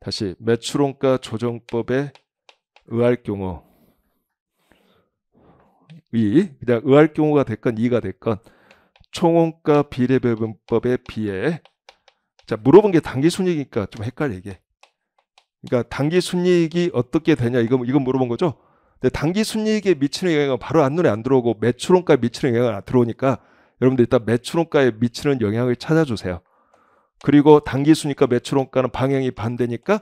Speaker 1: 다시 매출원가 조정법에 의할 경우 그냥 의할 경우가 됐건 이가 됐건 총원가 비례배분법에 비해 자 물어본 게 당기순이익이니까 좀 헷갈려 이게. 그러니까 당기순이익이 어떻게 되냐 이거 물어본 거죠. 근데 당기순이익에 미치는 영향은 바로 눈에 안 들어오고 매출원가에 미치는 영향은 안 들어오니까 여러분들 일단 매출원가에 미치는 영향을 찾아주세요. 그리고 당기순이익과 매출원가는 방향이 반대니까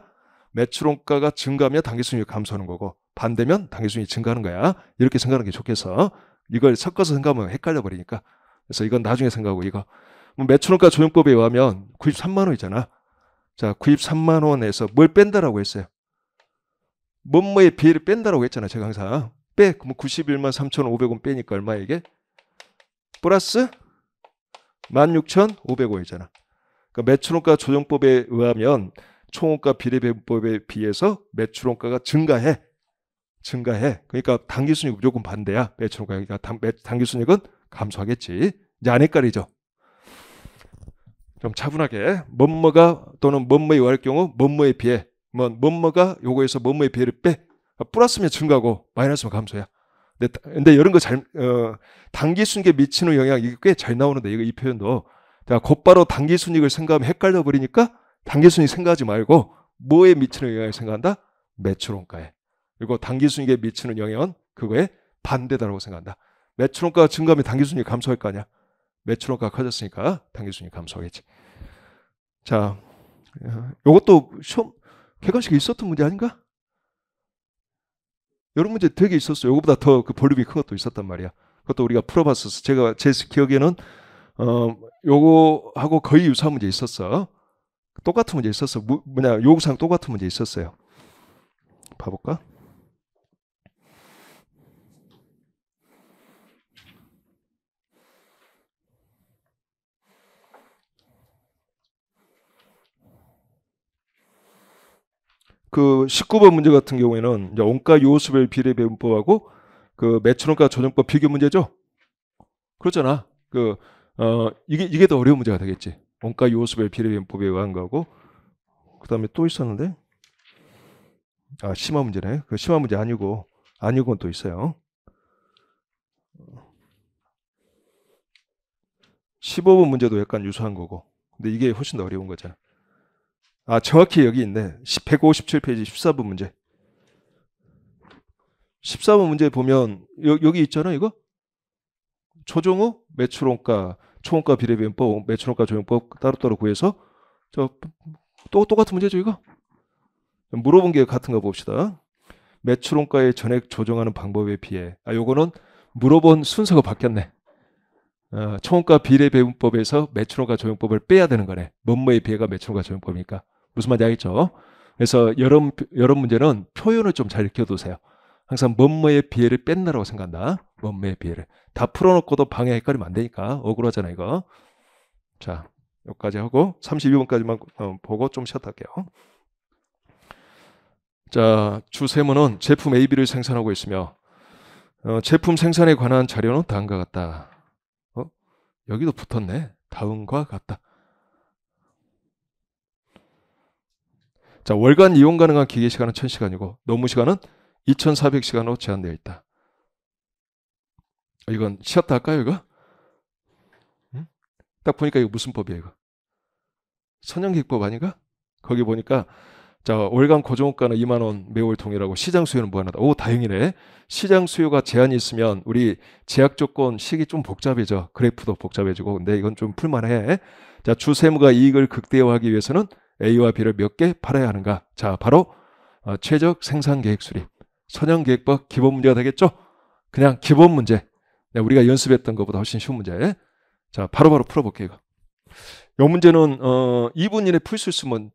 Speaker 1: 매출원가가 증가하면 당기순이익이 감소하는 거고 반대면 당기순이익이 증가하는 거야. 이렇게 생각하는 게 좋겠어. 이걸 섞어서 생각하면 헷갈려 버리니까. 그래서 이건 나중에 생각하고 이거 매출원가 조정법에 의하면 93만 원이잖아. 자, 93만 원에서 뭘 뺀다라고 했어요? 뭐뭐의 비율을 뺀다라고 했잖아. 제가 항상 그럼 91만 3,500원 빼니까 얼마 이게? 플러스 16,500원이잖아. 그러니까 매출원가 조정법에 의하면 총원가 비례배분법에 비해서 매출원가가 증가해. 그러니까 당기순이익 무조건 반대야. 매출원가. 그러니까 당기순이익은 감소하겠지. 이제 안 헷갈리죠? 좀 차분하게 뭐뭐가 또는 뭐뭐에 의할 경우 뭐뭐에 비해 뭐뭐가 요거에서 뭐뭐에 비해를 빼. 플러스면 증가고 마이너스면 감소야. 근데 이런 거 당기순이익에 미치는 영향 이게 꽤 잘 나오는데 이 표현도 자, 곧바로 당기순이익을 생각하면 헷갈려 버리니까 당기순이익 생각하지 말고 뭐에 미치는 영향을 생각한다? 매출원가에. 그리고 당기순이익에 미치는 영향은 그거에 반대다라고 생각한다. 매출원가가 증가하면 당기순이익 감소할 거 아니야. 매출원가가 커졌으니까 당기순이익 감소하겠지. 자, 요것도 시험 객관식에 있었던 문제 아닌가? 이런 문제 되게 있었어요. 요거보다 더 그 볼륨이 큰 것도 있었단 말이야. 그것도 우리가 풀어봤었어. 제가 제 기억에는 요거하고 거의 유사한 문제 있었어. 똑같은 문제 있었어. 뭐냐, 요구사항 똑같은 문제 있었어요. 봐볼까? 그 19번 문제 같은 경우에는 이제 원가 요소별 비례 배분법하고 그 매출원가 조정법 비교 문제죠. 그렇잖아. 이게 더 어려운 문제가 되겠지. 원가 요소별 비례 배분법에 의한 거고. 그다음에 또 있었는데, 심화 문제네. 그 심화 문제 아니고 건 또 있어요. 15번 문제도 약간 유사한 거고. 근데 이게 훨씬 더 어려운 거잖아. 정확히 여기 있네. 157페이지 14번 문제. 14번 문제 보면 여기 있잖아, 이거. 초정 후 매출원가, 초원가 비례배분법, 매출원가 조정법 따로따로 구해서 똑같은 문제죠, 이거. 물어본 게 같은 거 봅시다. 매출원가의 전액 조정하는 방법에 비해. 요거는 물어본 순서가 바뀌었네. 초원가 비례배분법에서 매출원가 조정법을 빼야 되는 거네. 뭐뭐에 비해가 매출원가 조정법이니까. 무슨 말인지 알겠죠? 그래서 여러 문제는 표현을 좀 잘 익혀두세요. 항상 뭐뭐의 비해를 뺀다라고 생각한다. 뭐뭐의 비해를. 다 풀어놓고도 방향 헷갈리면 안 되니까. 억울하잖아, 이거. 자, 여기까지 하고 32번까지만 보고 좀 쉬었다 할게요. 자, 주세무는 제품 AB를 생산하고 있으며 제품 생산에 관한 자료는 다음과 같다. 여기도 붙었네. 다음과 같다. 자, 월간 이용 가능한 기계 시간은 1000시간이고 노무 시간은 2400시간으로 제한되어 있다. 이건 쉬었다 할까요, 이거? 응? 딱 보니까 이거 무슨 법이야, 이거? 선형기획법 아닌가? 거기 보니까 자, 월간 고정원가는 2만 원 매월 동일하고 시장 수요는 무한하다. 오, 다행이네. 시장 수요가 제한이 있으면 우리 제약 조건 식이 좀 복잡해져. 그래프도 복잡해지고. 근데 이건 좀 풀만해. 자, 주세무가 이익을 극대화하기 위해서는 A와 B를 몇 개 팔아야 하는가? 자, 바로 최적 생산 계획 수립. 선형계획법 기본 문제가 되겠죠? 그냥 기본 문제. 우리가 연습했던 것보다 훨씬 쉬운 문제. 자, 바로바로 풀어볼게요. 이 문제는 2분 이내 풀 수 있으면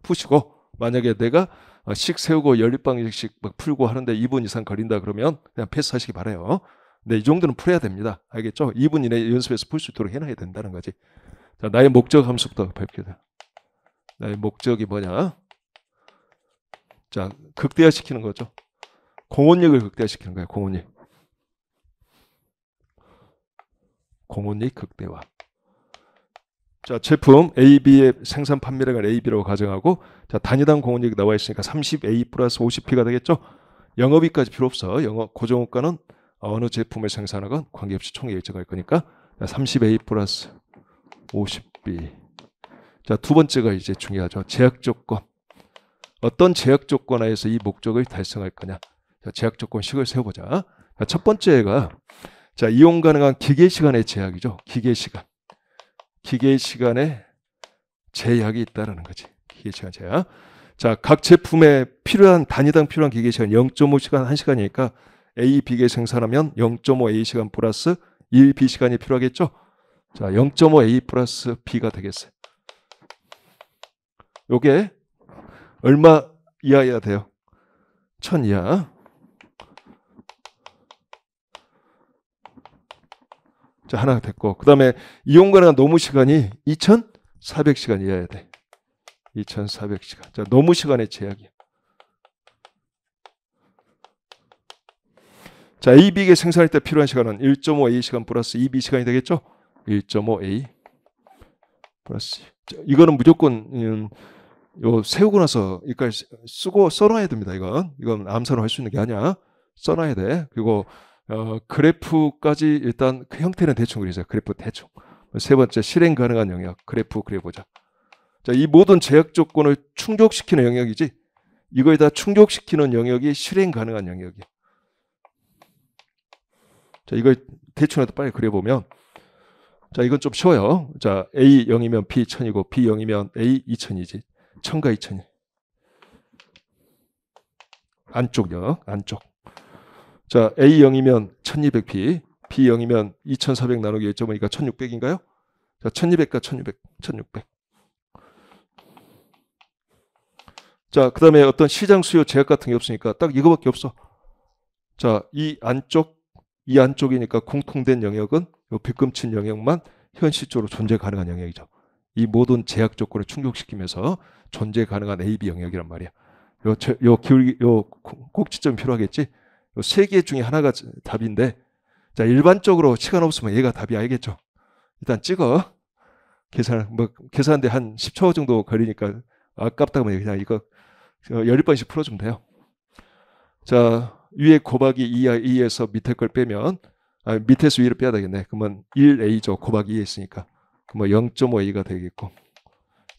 Speaker 1: 푸시고, 만약에 내가 식 세우고 연립방정식 막 풀고 하는데 2분 이상 걸린다 그러면 그냥 패스하시기 바라요. 근데 이 정도는 풀어야 됩니다. 알겠죠? 2분 이내 연습해서 풀 수 있도록 해놔야 된다는 거지. 자, 나의 목적 함수부터 발표다. 나의 목적이 뭐냐? 자, 극대화시키는 거죠. 공원력을 극대화시키는 거예요. 공원력 극대화. 자, 제품 AB의 생산 판매량을 AB라고 가정하고, 자, 단위당 공원력이 나와 있으니까 30A 플러스 50P가 되겠죠. 영업이익까지 필요 없어. 고정원가는 어느 제품을 생산하건 관계없이 총액 일정할 거니까 30A 플러스 50B. 자, 두 번째가 이제 중요하죠. 제약 조건. 어떤 제약 조건 하에서 이 목적을 달성할 거냐. 자, 제약 조건 식을 세워보자. 자, 첫 번째가 자, 이용 가능한 기계 시간의 제약이죠. 기계 시간에 제약이 있다라는 거지. 기계 시간 제약. 자, 각 제품에 필요한 단위당 필요한 기계 시간 0.5시간 1시간이니까 A, B개 생산하면 0.5A 시간 플러스 1B 시간이 필요하겠죠. 자, 0.5A 플러스 B가 되겠어요. 요게 얼마 이하여야 돼요? 1000 이하. 자, 하나 됐고, 그 다음에 이용 가능한 노무 시간이 2400시간 이하여야 돼. 2400시간. 자, 노무 시간의 제약이야. 자, A, B개 생산할 때 필요한 시간은 1.5A 시간 플러스 2B 시간이 되겠죠? 1.5A 플러스. 자, 이거는 무조건 요 세우고 나서 여기까지 쓰고 써놔야 됩니다. 이건 암산을 할 수 있는 게 아니야. 써놔야 돼. 그리고 그래프까지 일단 그 형태는 대충 그리세요. 그래프 대충. 세 번째, 실행 가능한 영역. 그래프 그려보자. 자, 이 모든 제약 조건을 충족시키는 영역이지, 이거에 다 충족시키는 영역이 실행 가능한 영역이야. 자, 이걸 대충이라도 빨리 그려보면, 자, 이건 좀 쉬워요. 자, A 0이면 B 1000이고, B 0이면 A 2000이지. 1000과 2000이. 안쪽요, 안쪽. 자, A 0이면 1200B, B 0이면 2400 나누기 1.5니까 1600인가요? 자, 1200과 1600, 1600. 자, 그 다음에 어떤 시장 수요 제약 같은 게 없으니까 딱 이거밖에 없어. 자, 이 안쪽이니까 공통된 영역은 이 빗금친 영역만 현실적으로 존재 가능한 영역이죠. 이 모든 제약 조건을 충족시키면서 존재 가능한 A, B 영역이란 말이야. 요 꼭지점이 필요하겠지? 요 세 개 중에 하나가 답인데, 자, 일반적으로 시간 없으면 얘가 답이 알겠죠? 일단 찍어. 계산하는데 한 10초 정도 걸리니까 아깝다면 그냥 이거 10번씩 풀어주면 돼요. 자, 위에 곱하기 2에서 밑에 걸 빼면, 밑에서 위를 빼야 되겠네. 그러면 1A죠. 곱하기 2에 있으니까. 그러면 0.5A가 되겠고,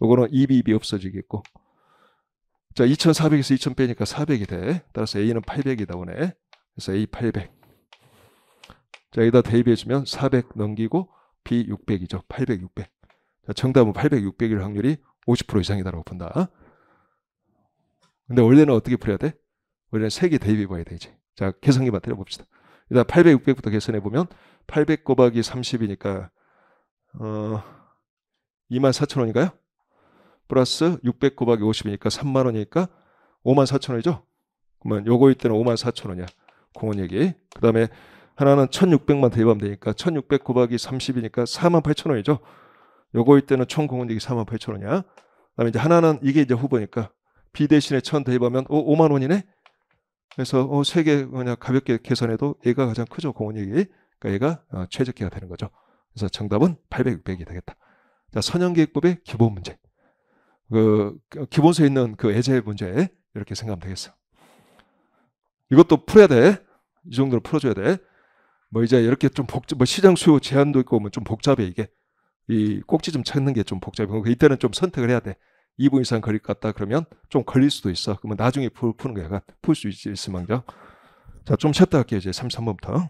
Speaker 1: 요거는 2B 없어지겠고. 자, 2400에서 2000 빼니까 400이 돼. 따라서 A는 800이 나오네. 그래서 A 800. 자, 여기다 대입해주면 400 넘기고 B 600이죠. 800, 600. 자, 정답은 800, 600일 확률이 50% 이상이다라고 본다. 근데 원래는 어떻게 풀어야 돼? 원래는 3개 대입해봐야 되지. 자, 계산기만 때려봅시다. 일단 800, 600부터 계산해보면 800 곱하기 30이니까 24,000원인가요? 플러스 600 곱하기 50이니까 3만원이니까 54,000원이죠? 그러면 요거일 때는 54,000원이야. 공원얘기. 그 다음에 하나는 1600만 대입하면 되니까 1600 곱하기 30이니까 48,000원이죠? 요거일 때는 총 공원얘기 48,000원이야. 그 다음에 이제 하나는 이게 이제 후보니까 B 대신에 1000 대입하면 5만원이네? 그래서 3개 그냥 가볍게 계산해도 얘가 가장 크죠, 공원얘기. 그러니까 얘가 최적기가 되는 거죠. 그래서 정답은 800, 600이 되겠다. 자, 선형계획법의 기본 문제. 그 기본서에 있는 그 예제 문제 이렇게 생각하면 되겠어. 이것도 풀어야 돼. 이 정도로 풀어줘야 돼. 뭐 이제 이렇게 좀 시장 수요 제한도 있고 오면 좀 복잡해 이게. 이 꼭지 좀 찾는 게 좀 복잡해. 이때는 좀 선택을 해야 돼. 2분 이상 걸릴 것 같다 그러면 좀 걸릴 수도 있어. 그러면 나중에 푸는 거 약간 풀 수 있을 망정. 자, 좀 쉬었다 할게요. 이제 33번부터.